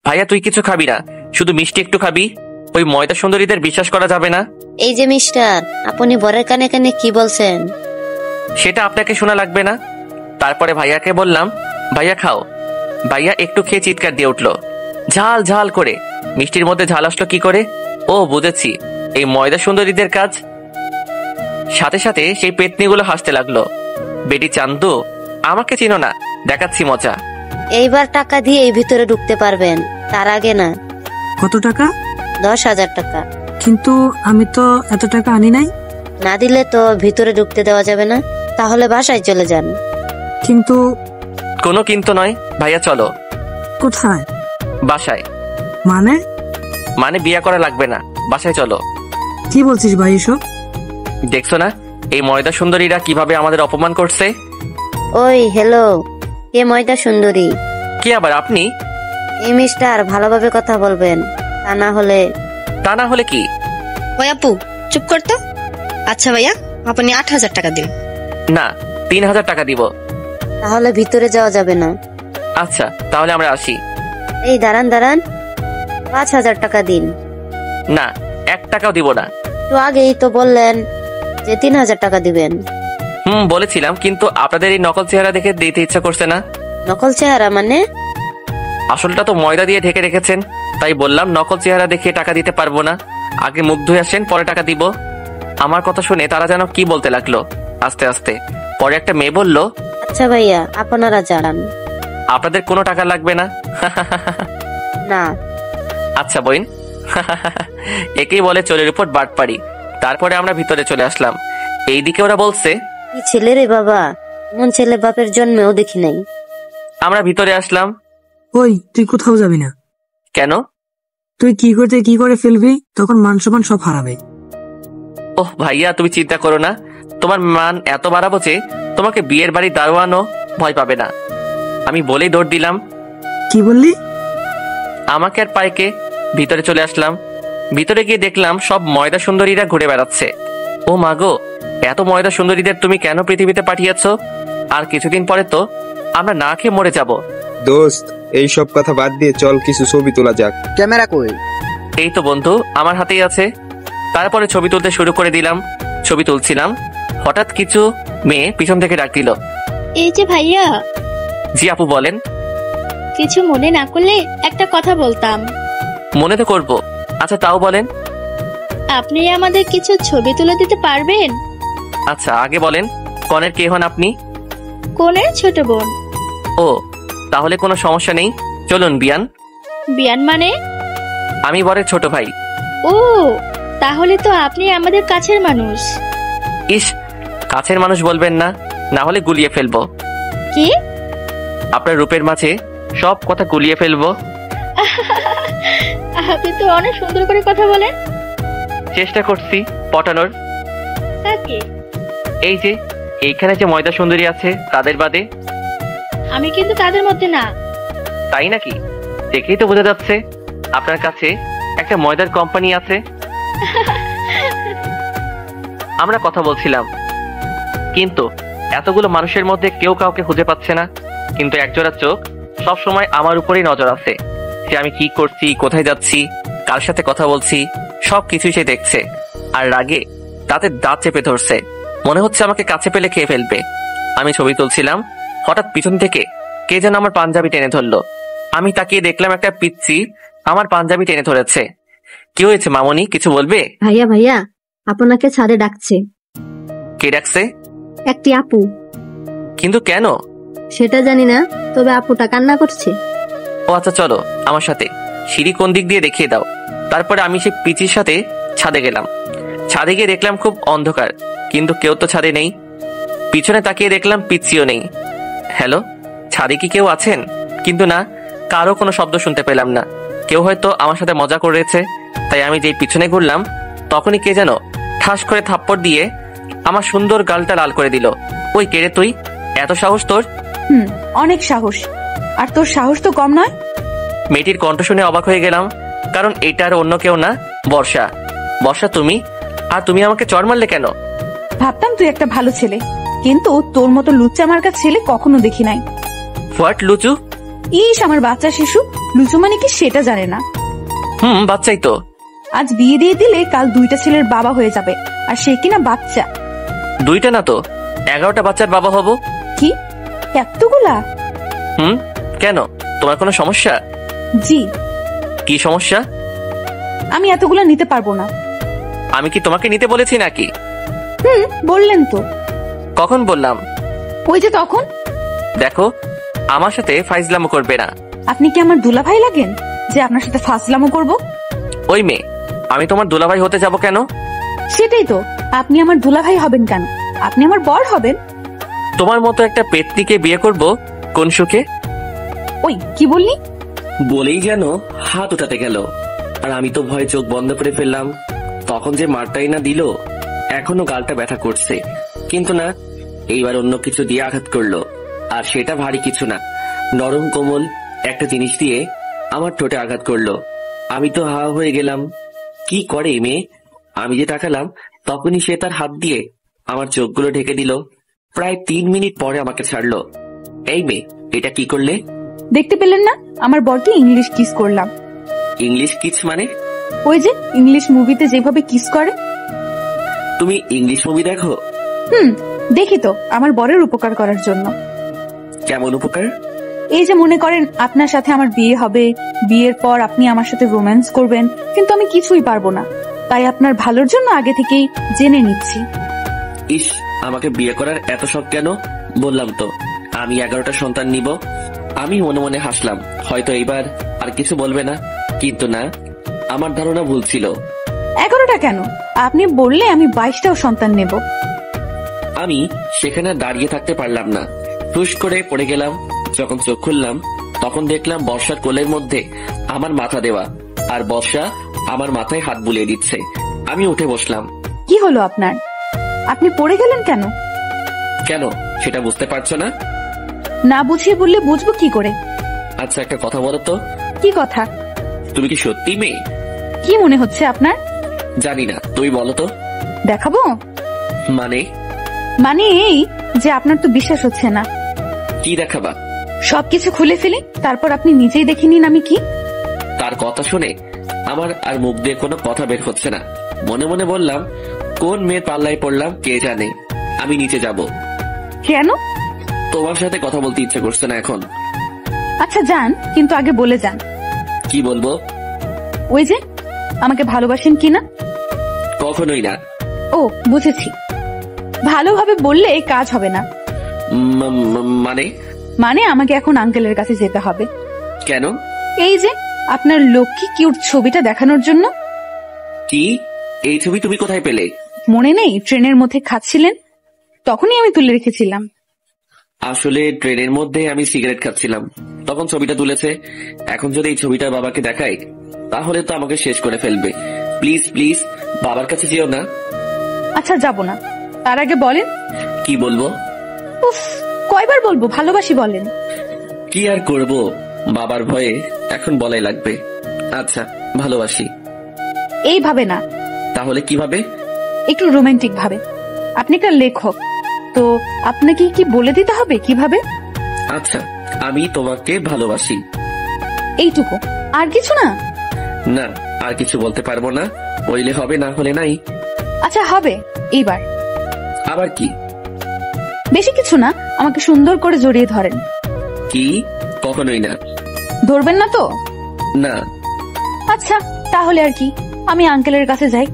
ভাইয়া তুই কিছু খাবি না, শুধু মিষ্টি একটু খাবি। ওই ময়দা সুন্দরীদের বিশ্বাস করা যাবে না। এই যে মিস্টার, আপনি বরের কানে কানে কি বলছেন? সেটা আপনাকে শোনা লাগবে না। তারপরে ভাইয়াকে বললাম, ভাইয়া খাও। ভাইয়া একটু খেয়ে চিৎকার দিয়ে উঠলো, ঝাল ঝাল করে। মিষ্টির মধ্যে ঝাল আসলো কি করে? ও বুঝেছি, এই ময়দা সুন্দরীদের কাজ। সাথে সাথে সেই পেতনিগুলো হাসতে লাগলো। বেটি চান্দু, আমাকে চিনো না, দেখাচ্ছি মজা। এইবার টাকা দিয়ে এই ভিতরে ঢুকতে পারবেন, তার আগে না। কত টাকা? 10,000 টাকা। কিন্তু আমি তো এত টাকা আনি নাই। না দিলে তো ভিতরে ঢুকতে দেওয়া যাবে না, তাহলে বাসায় চলে যান। কিন্তু কোনো কিন্তু নয়, ভাইয়া চলো। কোথায়? বাসায়। মানে বিয়ে করা লাগবে না, বাসায় চলো। কি বলছিস ভাই এসব? দেখছো না এই ময়দা সুন্দরীরা কিভাবে আমাদের অপমান করছে? ওই হ্যালো, কে ময়দা সুন্দরী? কি আবার আপনি? এই মিস্টার, ভালোভাবে কথা বলবেন, তা না হলে কি? ওই আপু চুপ করতো। আচ্ছা ভাইয়া, আপনি 8,000 টাকা দিন। না, 3,000 টাকা দিব। তাহলে ভিতরে যাওয়া যাবে না। আচ্ছা তাহলে আমরা আসি। এই দাঁড়ান, 5,000 টাকা দিন। না, 1 টাকাও দিব না। তো আগেই তো বললেন যে 3,000 টাকা দিবেন। বলেছিলাম, কিন্তু আপনাদের এই নকল চেহারা দেখে দিতে ইচ্ছা করছে না। নকল চেহারা মানে? আসলটা তো ময়দা দিয়ে ঢেকে রেখেছেন, তাই বললাম নকল চেহারা দেখে টাকা দিতে পারবো না। আগে মুখ ধুয়ে আসেন, পরে টাকা দিব। আমার কথা শুনে তারা যেন কি বলতে লাগলো আস্তে আস্তে। পরে একটা মেয়ে বলল, আচ্ছা ভাইয়া, আপনারা যান। আপনাদের কোনো টাকা লাগবে না। না। আচ্ছা বইন। একেই বলে চোরের উপর বাটপাড়ি। তারপরে আমরা ভিতরে চলে আসলাম। এইদিকে ওরা বলছে, কি ছেলে রে বাবা, এমন ছেলে বাপের জন্মেও দেখি নাই। আমরা ভিতরে আসলাম। ওই তুই কোথাও যাবি না। কেন? তুই কি করে ফেলবি, তখন মান সম্মান সব হারাবে। ওহ ভাইয়া, তুমি চিন্তা করো না, তোমার মান এত বাড়াবো যে তোমাকে বিয়ের বাড়ি দারোয়ানও ভয় পাবে না। আমি বলেই দৌড় দিলাম। কি বললি? আমাকে আর পাইকে ভিতরে চলে আসলাম। ভিতরে গিয়ে দেখলাম সব ময়দা সুন্দরীরা ঘুরে বেড়াচ্ছে। ও মাগো, এত ময়দা সুন্দরীদের তুমি কেন পৃথিবীতে পাঠিয়েছো? আর কিছুদিন পরে তো আমরা না খেয়ে মরে যাব। দোস্ত, এই সব কথা বাদ দিয়ে চল কিছু ছবি তোলা যাক। ক্যামেরা কই? এই তো বন্ধু, আমার হাতেই আছে। তারপরে ছবি তুলতে শুরু করে দিলাম। ছবি তুলছিলাম, হঠাৎ কিছু মেয়ে পিছন থেকে ডাক দিল, এই যে ভাইয়া। জি আপু বলেন। কিছু মনে না করলে একটা কথা বলতাম। মনে তো করবো। আচ্ছা তাও বলেন। আপনি আমাদের কিছু ছবি তুলে দিতে পারবেন? আচ্ছা আগে বলেন, কনের কে হন আপনি? কনের ছোট বোন। ও, তাহলে কোনো সমস্যা নেই, চলুন বিয়ান। বিয়ান মানে? আমি বরের ছোট ভাই। ও, তাহলে তো আপনি আমাদের কাছের মানুষ। ইস, কাছের মানুষ বলবেন না, না হলে গুলিয়ে ফেলবো। কি? আপনার রূপের মাঝে সব কথা গুলিয়ে ফেলবো। আপনি তো অনেক সুন্দর করে কথা বলেন। চেষ্টা করছি পটানোর। কাকে? এই যে এইখানে যে ময়দা সুন্দরী আছে তাদের বাদে। আমি কিন্তু তাদের মধ্যে না। তাই নাকি? দেখেই তো বোঝা যাচ্ছে আপনার কাছে একটা ময়দার কোম্পানি আছে। আমরা কথা বলছিলাম, কিন্তু এতগুলো মানুষের মধ্যে কেউ কাউকে খুঁজে পাচ্ছে না। কিন্তু একজোড়া চোখ সব সময় আমার উপরেই নজর আছে। যে আমি কি করছি, কোথায় যাচ্ছি, কার সাথে কথা বলছি, সবকিছুই সে দেখছে। আর রাগে তাতে দাঁত চেপে ধরছে, মনে হচ্ছে আমাকে কাছে পেলে খেয়ে ফেলবে। আমি ছবি তুলছিলাম, হঠাৎ পিছন থেকে কে যেন আমার পাঞ্জাবি টেনে ধরলো। আমি তাকিয়ে দেখলাম একটা পিচ্চি আমার পাঞ্জাবি টেনে ধরেছে। কি হয়েছে মামনি, কিছু বলবে? ভাইয়া ভাইয়া, আপনাকে ছাদে ডাকছে। কে ডাকছে? একটি আপু। কিন্তু কেন? সেটা জানি না, তবে আপুটা কান্না করছে। ও আচ্ছা, চলো আমার সাথে। সিঁড়ি কোন দিক দিয়ে দেখিয়ে দাও। তারপরে আমি সেই পিচির সাথে ছাদে গেলাম। ছাদে গিয়ে দেখলাম খুব অন্ধকার, কিন্তু কেউ তো ছাদে নেই। পিছনে তাকিয়ে দেখলাম পিচিও নেই। হ্যালো, ছাদে কি কেউ আছেন? কিন্তু না, কারো কোনো শব্দ শুনতে পেলাম না। কেউ হয়তো আমার সাথে মজা করেছে। তাই আমি যেই পিছনে ঘুরলাম, তখনই কে যেন ঠাস করে থাপ্পড় দিয়ে আমার সুন্দর গালটা লাল করে দিল। ওই কে রে তুই? এত সাহস তোর? অনেক সাহস। আর তোর সাহস তো কম নয়। মেয়েটির কণ্ঠ শুনে অবাক হয়ে গেলাম, কারণ এটা আর অন্য কেউ না, বর্ষা। বর্ষা তুমি? আর তুমি আমাকে চড় মারলে কেন? ভাবতাম তুই একটা ভালো ছেলে, কিন্তু তোর মতো লুচ্চা মার্কা ছেলে কখনো দেখি নাই। হোয়াট লুচু? ইস, আমার বাচ্চা শিশু। লুচু মানে কি সেটা জানে না। বাচ্চাই তো। আজ বিয়ে দিয়ে দিলে কাল 2টা ছেলের বাবা হয়ে যাবে, আর সে কিনা বাচ্চা। 2টা না তো 11টা বাচ্চার বাবা হব। কি এতগুলা? কেন, তোমার কোনো সমস্যা? জি। কি সমস্যা? আমি এতগুলা নিতে পারবো না। আমি কি তোমাকে নিতে বলেছি নাকি? বললেন তো। কখন বললাম? ওই যে তখন। দেখো, আমার সাথে ফাইজলামো করবে না। আপনি কি আমার দুলাভাই লাগেন যে আপনার সাথে ফাজলামো করব? ওই মেয়ে, আমি তোমার দুলাভাই হতে যাব কেন? সেটাই তো, আপনি আমার দুলাভাই হবেন কেন? আপনি আমার বর হবেন। তোমার মতো একটা পেতনিকে বিয়ে করব কোন সুখে? ওই কি বললি? বলেই যেন হাত উঠাতে গেল, আর আমি তো ভয়ে চোখ বন্ধ করে ফেললাম। তখন যে মারটাই না দিল, এখনো গালটা ব্যথা করছে। কিন্তু না, এইবার অন্য কিছু দিয়ে আঘাত করলো, আর সেটা ভারী কিছু না, নরম কোমল একটা জিনিস দিয়ে আমার ঠোঁটে আঘাত করলো। আমি তো হা হয়ে গেলাম। কি করে মেয়ে? আমি যে তাকালাম, তখনই সে তার হাত দিয়ে আমার চোখগুলো ঢেকে দিল। প্রায় 3 মিনিট পরে আমাকে ছাড়লো। এই মেয়ে, এটা কি করলে? দেখতে পেলেন না, আমার বরকে ইংলিশ কিস করলাম। ইংলিশ কিস মানে? ওই যে ইংলিশ মুভিতে যেভাবে কিস করে। তুমি ইংলিশ মুভি দেখো? দেখি তো, আমার বরের উপকার করার জন্য। কেমন উপকার? এই যে মনে করেন আপনার সাথে আমার বিয়ে হবে, বিয়ের পর আপনি আমার সাথে রোম্যান্স করবেন, কিন্তু আমি কিছুই পারবো না। তাই আপনার ভালোর জন্য আগে থেকেই জেনে নিচ্ছি। ইস, আমাকে বিয়ে করার এত শখ কেন? বললাম তো আমি 11টা সন্তান নিব। আমি মনে মনে হাসলাম, হয়তো এইবার আর কিছু বলবে না। কিন্তু না, আমার ধারণা ভুল ছিল। 11টা কেন? আপনি বললে আমি 22টাও সন্তান নেব। আমি সেখানে দাঁড়িয়ে থাকতে পারলাম না, হুশ করে পড়ে গেলাম। যখন চোখ খুললাম, তখন দেখলাম বর্ষার কোলের মধ্যে আমার মাথা দেওয়া, আর বর্ষা আমার মাথায় হাত বুলিয়ে দিচ্ছে। আমি উঠে বসলাম। কি হলো আপনার? আপনি পড়ে গেলেন কেন? কেন, সেটা বুঝতে পারছো না? না বুঝিয়ে বললে বুঝবো কি করে? আচ্ছা, একটা কথা বলো তো। কি কথা? তুমি কি সত্যি মেয়ে? কি মনে হচ্ছে আপনার? জানি না, তুমি বলো তো। দেখাবো? মানে এই যে আপনার তো বিশ্বাস হচ্ছে না। কি দেখাবা? সবকিছু খুলে ফেলি, তারপর আপনি নিজেই দেখে নিন আমি কি। তার কথা শুনে আমার আর মুখ দিয়ে কোনো কথা বের হচ্ছে না। মনে মনে বললাম, কোন মেয়ের পাল্লায় পড়লাম কে জানে। আমি নিচে যাব। কেন? তোমার সাথে কথা বলতে ইচ্ছে করছে না এখন। আচ্ছা যান, কিন্তু আগে বলে যান। কি বলবো? ওই যে আমাকে ভালোবাসেন কিনা? কখনোই না। ও বুঝেছি, ভালোভাবে বললে কাজ হবে না। মানে আমাকে এখন আঙ্কেলের কাছে যেতে হবে। কেন? এই যে আপনার লক্ষ্মী কিউট ছবিটা দেখানোর জন্য। কি? এই ছবি তুমি কোথায় পেলে? মনে নেই, ট্রেনের মধ্যে খাচ্ছিলেন, তখনই আমি তুলে রেখেছিলাম। আসলে ট্রেনের মধ্যে আমি সিগারেট খাচ্ছিলাম, তখন ছবিটা তুলেছে। এখন যদি এই ছবিটা বাবাকে দেখাই, তাহলে তো আমাকে শেষ করে ফেলবে। প্লিজ প্লিজ, বাবার কাছে যেও না। আচ্ছা যাব না, তার আগে বলেন। কি বলবো? উফ, কয়বার বলবো ভালোবাসি বলেন। কি আর করব, বাবার ভয়ে এখন বলাই লাগবে। আচ্ছা, ভালোবাসি। এইভাবে না। তাহলে কিভাবে? একটু রোমান্টিক ভাবে। আপনি একটা লেখক, তো আপনাকে কি বলে দিতে হবে কিভাবে? আচ্ছা, আমি তোমাকে ভালোবাসি। এইটুকু, আর কিছু না? না, আর কিছু বলতে পারবো না। হইলে হবে, না হলে নাই। আচ্ছা হবে, এইবার। আবার কি? বেশি কিছু না, আমাকে সুন্দর করে জড়িয়ে ধরেন। কি? কখনোই না। ধরবেন না তো? না। আচ্ছা তাহলে আর কি, আমি আঙ্কেলের কাছে যাই।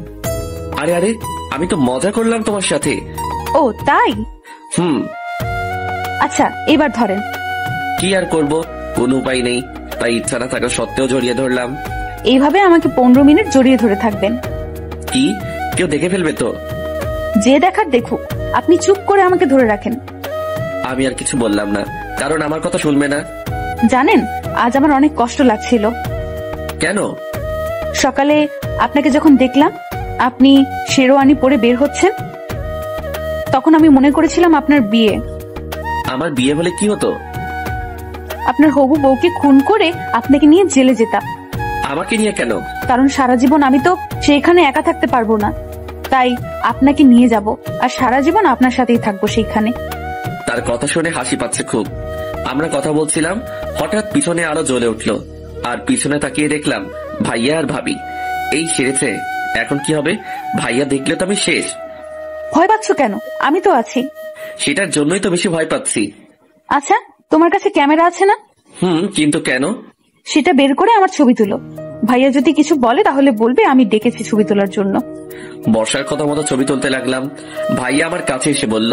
আরে আরে, আমি তো মজা করলাম তোমার সাথে। ও তাই? আচ্ছা এবার ধরেন। কি আর করব, কোনো উপায় নেই, তাই ইচ্ছা না থাকা সত্ত্বেও জড়িয়ে ধরলাম। এইভাবে আমাকে 15 মিনিট জড়িয়ে ধরে থাকবেন। কি, কেউ দেখে ফেলবে তো? যে দেখার দেখুক, আপনি চুপ করে আমাকে ধরে রাখেন। আমি আর কিছু বললাম না, কারণ আমার কথা শুনবে না। জানেন, আজ আমার অনেক কষ্ট লাগছিল। কেন? সকালে আপনাকে যখন দেখলাম আপনি শেরওয়ানি পরে বের হচ্ছেন, তখন আমি মনে করেছিলাম আপনার বিয়ে। আমার বিয়ে হলে কি হতো? আপনার হবু বউকে খুন করে আপনাকে নিয়ে জেলে যেতাম। আমাকে নিয়ে কেন? কারণ সারা জীবন আমি তো সেখানে একা থাকতে পারবো না, তাই আপনাকে নিয়ে যাব আর সারা জীবন আপনার সাথেই থাকবো সেইখানে। তার কথা শুনে হাসি পাচ্ছে খুব। আমরা কথা বলছিলাম, হঠাৎ পিছনে আলো জ্বলে উঠলো, আর পিছনে তাকিয়ে দেখলাম ভাইয়া আর ভাবি। এই সেরেছে, এখন কি হবে? ভাইয়া দেখলে তো আমি শেষ। ভয় পাচ্ছ কেন? আমি তো আছি। সেটার জন্যই তো বেশি ভয় পাচ্ছি। আচ্ছা, তোমার কাছে ক্যামেরা আছে না? কিন্তু কেন? সেটা বের করে আমার ছবি তুলো। ভাইয়া যদি কিছু বলে তাহলে বলবে আমি ডেকেছি ছবি তোলার জন্য। বর্ষার কথা মতো ছবি তুলতে লাগলাম। ভাইয়া আমার কাছে এসে বলল,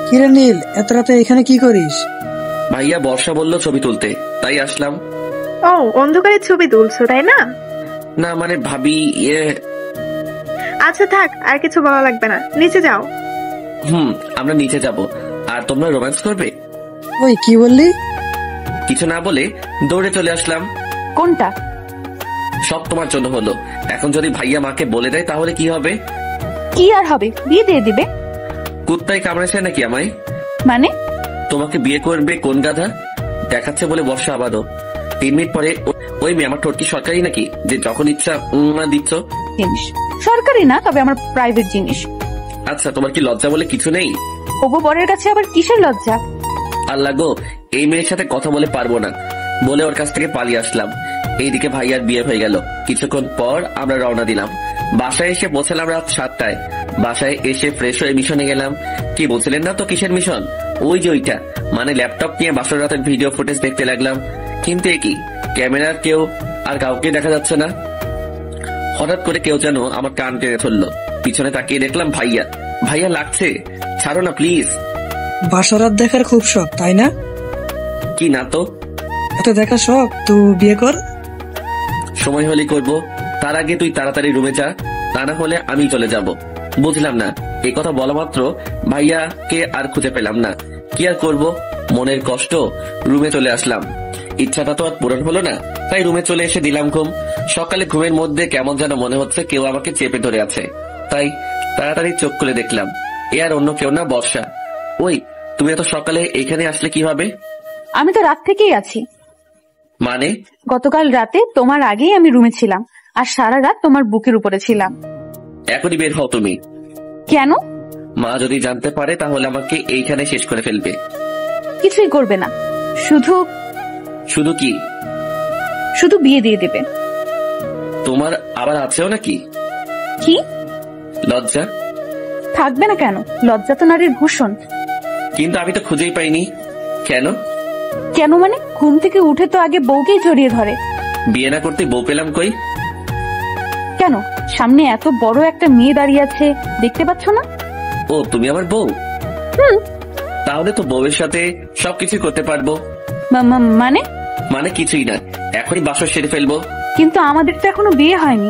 কিরে নীল, এত রাতে এখানে কি করিস? ভাইয়া বর্ষা বলল ছবি তুলতে, তাই আসলাম। ও, অন্ধকারে ছবি তুলছো তাই না? না মানে ভাবি, আচ্ছা থাক, আর কিছু বলা লাগবে না, নিচে যাও। আমরা নিচে যাব। আর তোমরা রোম্যান্স করবে? ওই কি বললি? কিছু না বলে দৌড়ে চলে আসলাম। কোনটা? সব তোমার জন্য হলো। এখন যদি ভাইয়া মাকে বলে দেয় তাহলে কি হবে? কি আর হবে, বিয়ে দিয়ে দিবে। কুত্তায় কামড়েছে নাকি আমায়? মানে? তোমাকে বিয়ে করবে কোন গাধা? দেখাচ্ছে বলে বর্ষা আবারও। 3 মিনিট পরে, ওই মেয়ে আমার ঠোঁট কি সরকারি নাকি যে যখন ইচ্ছা দিচ্ছ? জিনিস সরকারি না, তবে আমার প্রাইভেট জিনিস। আচ্ছা, তোমার কি লজ্জা বলে কিছু নেই? হবু বরের কাছে আবার কিসের লজ্জা? আল্লাহ গো, এই মেয়ের সাথে কথা বলে পারবো না বলে ওর কাছ থেকে পালিয়ে আসলাম। এইদিকে ভাইয়ার বিয়ে হয়ে গেল। কিছুক্ষণ পর আমরা রওনা দিলাম। বাসায় এসে পৌঁছালাম রাত 7টায়। বাসায় এসে ফ্রেশ হয়ে মিশনে গেলাম। কি বলছিলেন না তো কিসের মিশন? ওই যে ওইটা, মানে ল্যাপটপ নিয়ে বাসর রাতের ভিডিও ফুটেজ দেখতে লাগলাম। কিন্তু একই, ক্যামেরার কেউ আর কাউকে দেখা যাচ্ছে না। হঠাৎ করে কেউ যেন আমার কান টেনে ধরলো। পিছনে তাকিয়ে দেখলাম ভাইয়া। ভাইয়া লাগছে, ছাড়ো না প্লিজ। বাসরাত দেখার খুব শখ তাই না? কি না তো। এত দেখার শখ তো বিয়ে কর। সময় হলে করব, তার আগে তুই তাড়াতাড়ি রুমে যা, তা না হলে আমি চলে যাব। বুঝলাম না, এই কথা বলা মাত্র ভাইয়াকে আর খুঁজে পেলাম না। কি আর করব, মনের কষ্ট। রুমে চলে আসলাম। ইচ্ছাটা তো আর পূরণ হলো না, তাই রুমে চলে এসে দিলাম ঘুম। সকালে ঘুমের মধ্যে কেমন যেন মনে হচ্ছে কেউ আমাকে চেপে ধরে আছে, তাই তাড়াতাড়ি চোখ খুলে দেখলাম এ আর অন্য কেউ না, বর্ষা। ওই, তুমি এত সকালে এখানে আসলে কিভাবে? আমি তো রাত থেকেই আছি। মানে? গতকাল রাতে তোমার আগেই আমি রুমে ছিলাম, আর সারা রাত তোমার বুকের উপরে ছিলাম। এখনই বের হও তুমি। কেন? মা যদি জানতে পারে তাহলে আমাকে এইখানে শেষ করে ফেলবে। কিছুই করবে না, শুধু শুধু কি? শুধু বিয়ে দিয়ে দেবে। তোমার আবার আছেও নাকি? কি লজ্জা? থাকবে না কেন, লজ্জা তো নারীর ভূষণ। কিন্তু আমি তো খুঁজেই পাইনি। কেন? কেন মানে, ঘুম থেকে উঠে তো আগে বউকেই জড়িয়ে ধরে। বিয়ে না করতে বউ পেলাম কই? কেন, সামনে এত বড় একটা মেয়ে দাঁড়িয়ে আছে, দেখতে পাচ্ছ না? ও, তুমি আমার বউ? তাহলে তো বউয়ের সাথে সবকিছু করতে পারবো। মানে? মানে কিছুই না, এখনই বাসর সেরে ফেলবো। কিন্তু আমাদের তো এখনো বিয়ে হয়নি।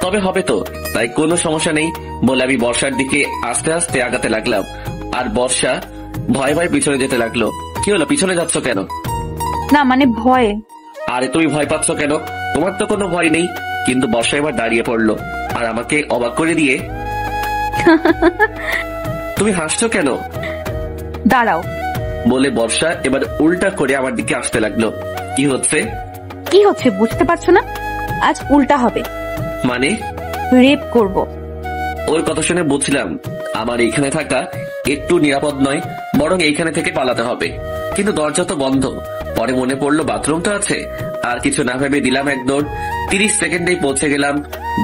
তবে হবে তো, তাই কোনো সমস্যা নেই বলে আমি বর্ষার দিকে আস্তে আস্তে আগাতে লাগলাম। আর বর্ষা ভয় ভয় পিছনে যেতে লাগলো। কি হলো, পিছনে যাচ্ছ কেন? না মানে ভয়ে। আরে তুমি ভয় পাচ্ছ কেন? তোমার তো কোনো ভয় নেই। কিন্তু বর্ষা এবার দাঁড়িয়ে পড়লো আর আমাকে অবাক করে দিয়ে তুমি হাসছো কেন? দাঁড়াও বলে বর্ষা এবার উল্টা করে আমার দিকে আসতে লাগলো। কি হচ্ছে? কি হচ্ছে বুঝতে পারছো না? আজ উল্টা হবে। মানে? রেপ করব। ওর কথা শুনে বুঝলাম আমার এইখানে থাকা একটু নিরাপদ নয়, বরং এইখানে থেকে পালাতে হবে। কিন্তু দরজা তো বন্ধ। পরে মনে পড়লো বাথরুম তো আছে। আর কিছু না ভেবে দিলাম এক দৌড়। 30 সেকেন্ডেই পৌঁছে গেলাম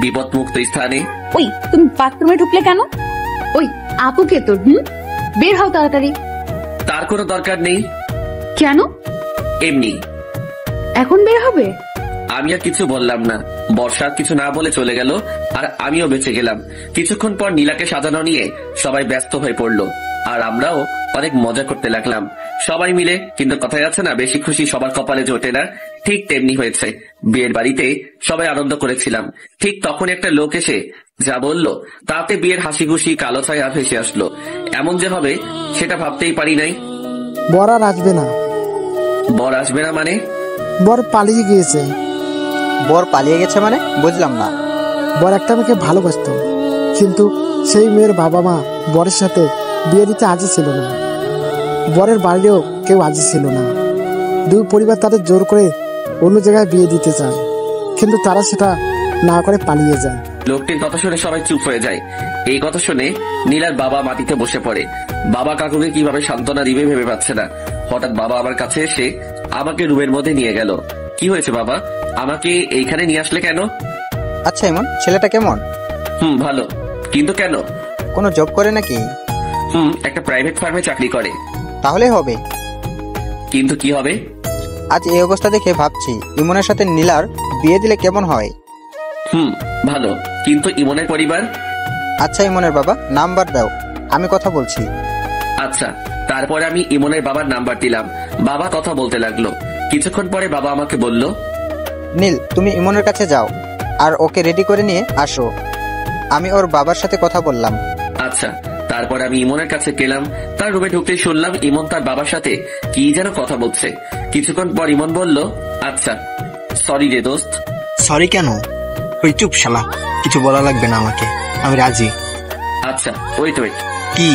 বিপদ মুক্ত স্থানে। ওই, তুমি বাথরুমে ঢুকলে কেন? ওই আপুকে তোর, বের হও তাড়াতাড়ি। তার কোনো দরকার নেই। কেন? এমনি। এখন বের হবে? আমি আর কিছু বললাম না। বর্ষা কিছু না বলে চলে গেল, আর আমিও বেঁচে গেলাম। কিছুক্ষণ পর নীলাকে সাজানো নিয়ে সবাই ব্যস্ত হয়ে পড়লো, আর আমরাও অনেক মজা করতে লাগলাম সবাই মিলে। কিন্তু কথায় আছে না, বেশি খুশি সবার কপালে জোটে না, ঠিক তেমনি হয়েছে। বিয়ের বাড়িতে সবাই আনন্দ করেছিলাম, ঠিক তখন একটা লোক এসে যা বলল তাতে বিয়ের হাসি খুশি কালো ছায়া ভেসে আসলো। এমন যে হবে সেটা ভাবতেই পারি নাই। বর আর আসবে না। বর আসবে না মানে? বর পালিয়ে গিয়েছে। বর পালিয়ে গেছে মানে বুঝলাম না। বর একটা মেয়েকে ভালোবাসত, কিন্তু সেই মেয়ের বাবা মা বরের সাথে বিয়ে দিতে আজই ছিল না। বরের বাড়িও কেউ আজই ছিল না। দুই পরিবার তাদের জোর করে অন্য জায়গায় বিয়ে দিতে চায়, কিন্তু তারা সেটা না করে পালিয়ে যায়। লোকটির কথা শুনে সবাই চুপ হয়ে যায়। এই কথা শুনে নীলার বাবা মাটিতে বসে পড়ে। বাবা কাকুকে কিভাবে সান্ত্বনা দিবে ভেবে পাচ্ছে না। হঠাৎ বাবা আমার কাছে এসে আমাকে রুমের মধ্যে নিয়ে গেল। কি হয়েছে বাবা, আমাকে এইখানে নিয়ে আসলে কেন? আচ্ছা এমন ছেলেটা কেমন? ভালো। কিন্তু কেন? কোনো জব করে নাকি? একটা প্রাইভেট ফার্মে চাকরি করে। তাহলে হবে। কিন্তু কি হবে? আজ এই অবস্থা দেখে ভাবছি ইমনের সাথে নীলার বিয়ে দিলে কেমন হয়। ভালো। কিন্তু ইমনের পরিবার? আচ্ছা ইমনের বাবা নাম্বার দাও, আমি কথা বলছি। আচ্ছা। তারপর আমি ইমনের বাবার নাম্বার দিলাম। বাবা কথা বলতে লাগলো। কিছুক্ষণ পরে বাবা আমাকে বলল, নীল তুমি ইমনের কাছে যাও আর ওকে রেডি করে নিয়ে আসো। আমি ওর বাবার সাথে কথা বললাম। আচ্ছা। তারপর আমি ইমনের কাছে গেলাম। তার রুমে ঢুকতে শুনলাম ইমন তার বাবার সাথে কি যেন কথা বলছে। কিছুক্ষণ পর ইমন বলল, আচ্ছা সরি রে দোস্ত। সরি কেন? ওই চুপ শালা, কিছু বলা লাগবে না আমাকে, আমি রাজি। আচ্ছা ওয়েট ওয়েট। কি?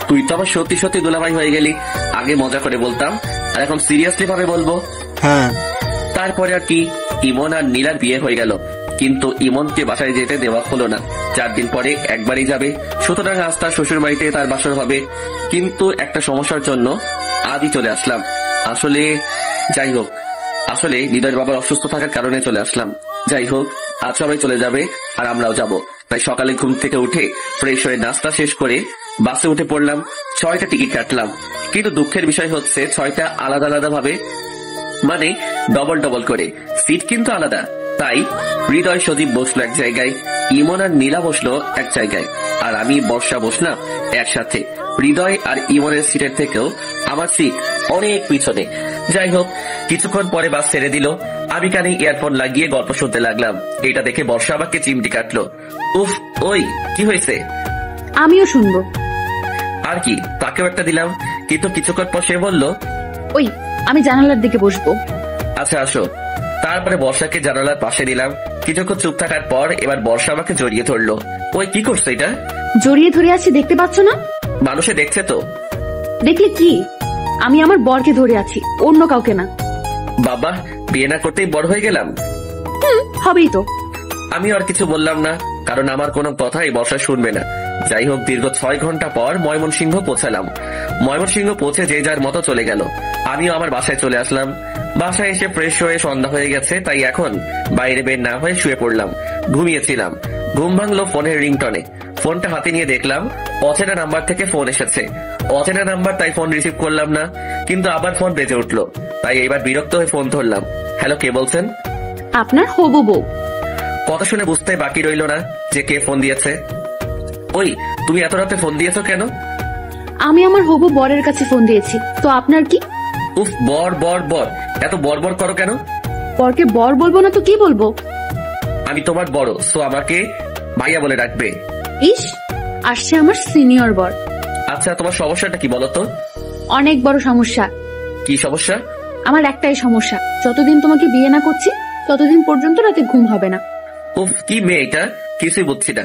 তুই তো আবার সত্যি সত্যি দুলাভাই হয়ে গেলি। আগে মজা করে বলতাম, আর এখন সিরিয়াসলি ভাবে বলবো। হ্যাঁ। তারপরে আর কি, ইমন আর নীলার বিয়ে হয়ে গেল। কিন্তু ইমনকে বাসায় যেতে দেওয়া হলো না। 4 দিন পরে একবারই যাবে, সুতরাং আজ তার শ্বশুর বাড়িতে তার বাসর হবে। কিন্তু একটা সমস্যার জন্য আজই চলে আসলাম। আসলে যাই হোক, আসলে হৃদয়ের বাবার অসুস্থ থাকার কারণে চলে আসলাম। যাই হোক, আজ সবাই চলে যাবে আর আমরাও যাব। তাই সকালে ঘুম থেকে উঠে ফ্রেশ হয়ে নাস্তা শেষ করে বাসে উঠে পড়লাম। 6টা টিকিট কাটলাম, কিন্তু দুঃখের বিষয় হচ্ছে 6টা আলাদা আলাদা ভাবে, মানে ডবল ডবল করে সিট কিন্তু আলাদা। তাই হৃদয় সজীব বসলো এক জায়গায়, ইমন আর নীলা বসলো এক জায়গায়, আর আমি বর্ষা বসলাম একসাথে। হৃদয় আর ইমনের সিটের থেকেও আমার সিট অনেক পিছনে। যাই হোক, কিছুক্ষণ পরে বাস ছেড়ে দিল। আমি কানে ইয়ারফোন লাগিয়ে গল্প শুনতে লাগলাম। এটা দেখে বর্ষা আমাকে চিমটি কাটলো। উফ, ওই কি হয়েছে? আমিও শুনবো। আর কি, তাকেও একটা দিলাম। কিন্তু কিছুক্ষণ পর সে বলল, ওই আমি জানালার দিকে বসবো। আচ্ছা আসো। তারপরে বর্ষাকে জানালার পাশে দিলাম। কিছুক্ষণ চুপ থাকার পর এবার বর্ষা আমাকে জড়িয়ে ধরলো। ওই কি করছো এটা? জড়িয়ে ধরে আছি, দেখতে পাচ্ছ না? মানুষে দেখছে তো। দেখলে কি? আমি আমার বরকে ধরে আছি, অন্য কাউকে না। বাবা, বিয়ে না করতেই বড় হয়ে গেলাম। হবেই তো। আমি আর কিছু বললাম না, কারণ আমার কোনো কথাই বর্ষা শুনবে না। যাই হোক, দীর্ঘ 6 ঘন্টা পর ময়মনসিংহ পৌঁছালাম। ময়মনসিংহ পৌঁছে যে যার মতো চলে গেল। আমিও আমার বাসায় চলে আসলাম। বাসায় এসে ফ্রেশ হয়ে সন্ধ্যা হয়ে গেছে, তাই এখন বাইরে বের না হয়ে শুয়ে পড়লাম। ঘুমিয়েছিলাম। ঘুম ভাঙলো ফোনের রিংটনে। ফোনটা হাতে নিয়ে দেখলাম অচেনা নাম্বার থেকে ফোন এসেছে। অচেনা নাম্বার, তাই ফোন রিসিভ করলাম না। কিন্তু আবার ফোন বেজে উঠলো, তাই এবার বিরক্ত হয়ে ফোন ধরলাম। হ্যালো, কে বলছেন? আপনার হবু বউ। কথা শুনে বুঝতে বাকি রইল না যে কে ফোন দিয়েছে। ওই, তুমি এত রাতে ফোন দিয়েছো কেন? আমি আমার হবু বরের কাছে ফোন দিয়েছি, তো আপনার কি? উফ, বর বর বর, এত বর বর করো কেন? বরকে বর বলবো না তো কি বলবো? আমি তোমার বড়, সো আমাকে ভাইয়া বলে ডাকবে। ইস, আসছে আমার সিনিয়র বর। আচ্ছা, তোমার সমস্যাটা কি বলো তো? অনেক বড় সমস্যা। কি সমস্যা? আমার একটাই সমস্যা, যতদিন তোমাকে বিয়ে না করছি ততদিন পর্যন্ত রাতে ঘুম হবে না। উফ, কি মেয়ে এটা, কিছুই বুঝছি না।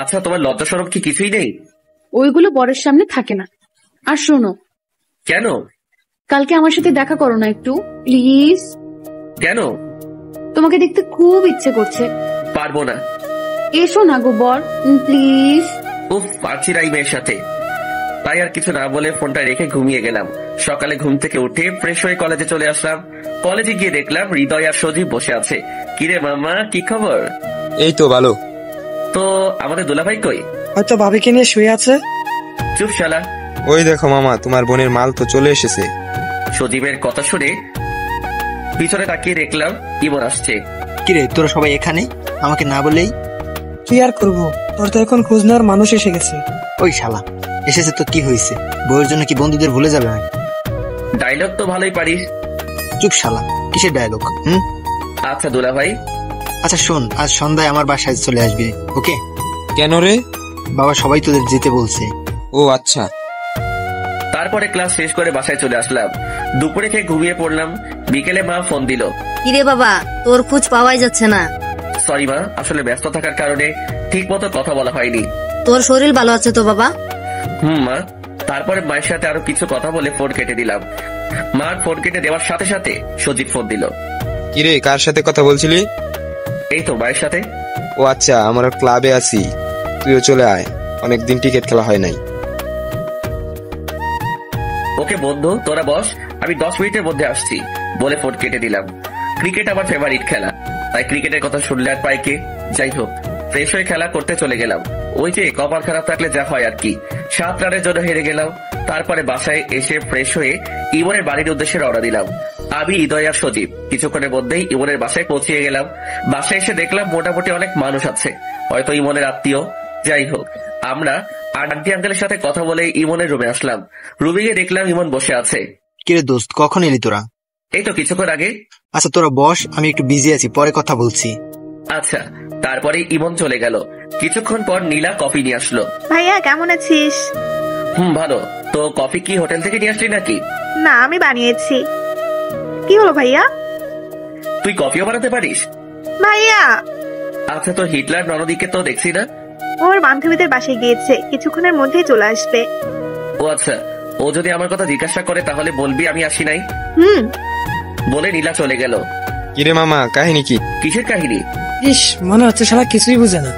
আচ্ছা, তোমার লজ্জা শরম কি কিছুই নেই? ওইগুলো বরের সামনে থাকে না। আর শোনো। কেন? কালকে আমার সাথে দেখা করো না একটু, প্লিজ। কেন? তোমাকে দেখতে খুব ইচ্ছে করছে। পারবো না। এসো না গো বর, প্লিজ। উফ, পারছি না এই মেয়ের সাথে। তাই আর কিছু না বলে ফোনটা রেখে ঘুমিয়ে গেলাম। সকালে ঘুম থেকে উঠে ফ্রেশ হয়ে কলেজে চলে আসলাম। কলেজে গিয়ে দেখলাম হৃদয় আর সজীব বসে আছে। কিরে মামা, কি খবর? এই তো ভালো। তো আমাদের দুলাভাই কই? হয়তো ভাবিকে নিয়ে শুয়ে আছে। চুপ শালা। ওই দেখো মামা, তোমার বোনের মাল তো চলে এসেছে। সজীবের কথা শুনে পিছনে তাকিয়ে দেখলাম ইমন আসছে। কিরে তোরা সবাই এখানে, আমাকে না বলেই? কি আর করবো, তোর তো এখন খোঁজ নেওয়ার মানুষ এসে গেছে। ওই শালা এসেছে তো কি হয়েছে, বউয়ের জন্য কি বন্ধুদের ভুলে যাবে নাকি? ডায়লগ তো ভালোই পারিস। চুপ শালা, কিসের ডায়লগ? আচ্ছা দুলা ভাই। আচ্ছা শোন, আজ সন্ধ্যায় আমার বাসায় চলে আসবি, ওকে? কেন রে? বাবা সবাই তোদের যেতে বলছে। ও আচ্ছা। তারপরে ক্লাস শেষ করে বাসায় চলে আসলাম। দুপুরে খেয়ে ঘুমিয়ে পড়লাম। বিকেলে মা ফোন দিল। কিরে বাবা, তোর খোঁজ পাওয়াই যাচ্ছে না। সরি মা, আসলে ব্যস্ত থাকার কারণে ঠিক মতো কথা বলা হয়নি। তোর শরীর ভালো আছে তো বাবা? মা। তারপরে মায়ের সাথে আরো কিছু কথা বলে ফোন কেটে দিলাম। মা ফোন কেটে দেওয়ার সাথে সাথে সজীব ফোন দিল। কিরে কার সাথে কথা বলছিলি? এই তো মায়ের সাথে। ও আচ্ছা, আমরা ক্লাবে আছি, তুইও চলে আয়, অনেকদিন ক্রিকেট খেলা হয় নাই। ওকে বন্ধু, তোরা বস, আমি 10 মিনিটের মধ্যে আসছি বলে ফোন কেটে দিলাম। ক্রিকেট আমার ফেভারিট খেলা, তাই ক্রিকেটের কথা শুনলে আর পাই কে। যাই হোক, ফ্রেশ হয়ে খেলা করতে চলে গেলাম। ওই যে কপাল খারাপ থাকলে যা হয় আর কি, 7 রানের জন্য হেরে গেলাম। তারপরে বাসায় এসে ফ্রেশ হয়ে ইমনের বাড়ির উদ্দেশ্যে রওনা দিলাম। আমি, হৃদয় আর সজীব কিছুক্ষণের মধ্যেই ইমনের বাসায় পৌঁছে গেলাম। বাসায় এসে দেখলাম মোটামুটি অনেক মানুষ আছে, হয়তো ইমনের আত্মীয়। যাই হোক, আমরা আন্টি আঙ্কেলের সাথে কথা বলে ইমনের রুমে আসলাম। রুমে গিয়ে দেখলাম ইমন বসে আছে। কিরে দোস্ত, কখন এলি তোরা? এই তো কিছুক্ষণ আগে। আচ্ছা তোরা বস, আমি একটু বিজি আছি, পরে কথা বলছি। আচ্ছা। তারপরে ইমন চলে গেল। কিছুক্ষণ পর নীলা কফি নিয়ে আসলো। ভাইয়া কেমন আছিস? ভালো। তো কফি কি হোটেল থেকে নিয়ে আসলি নাকি? না, আমি বানিয়েছি। কি হলো ভাইয়া? তুই কফিও বানাতে পারিস? ভাইয়া আচ্ছা, তো হিটলার ননদিকে তো দেখছি না। ওর বান্ধবীদের বাসায় গিয়েছে, কিছুক্ষণের মধ্যেই চলে আসবে। ও আচ্ছা, ও যদি আমার কথা জিজ্ঞাসা করে তাহলে বলবি আমি আসি নাই। বলে নীলা চলে গেল। কিরে মামা, কাহিনী কি? কিসের কাহিনী? ইস, মনে হচ্ছে শালা কিছুই বুঝে না।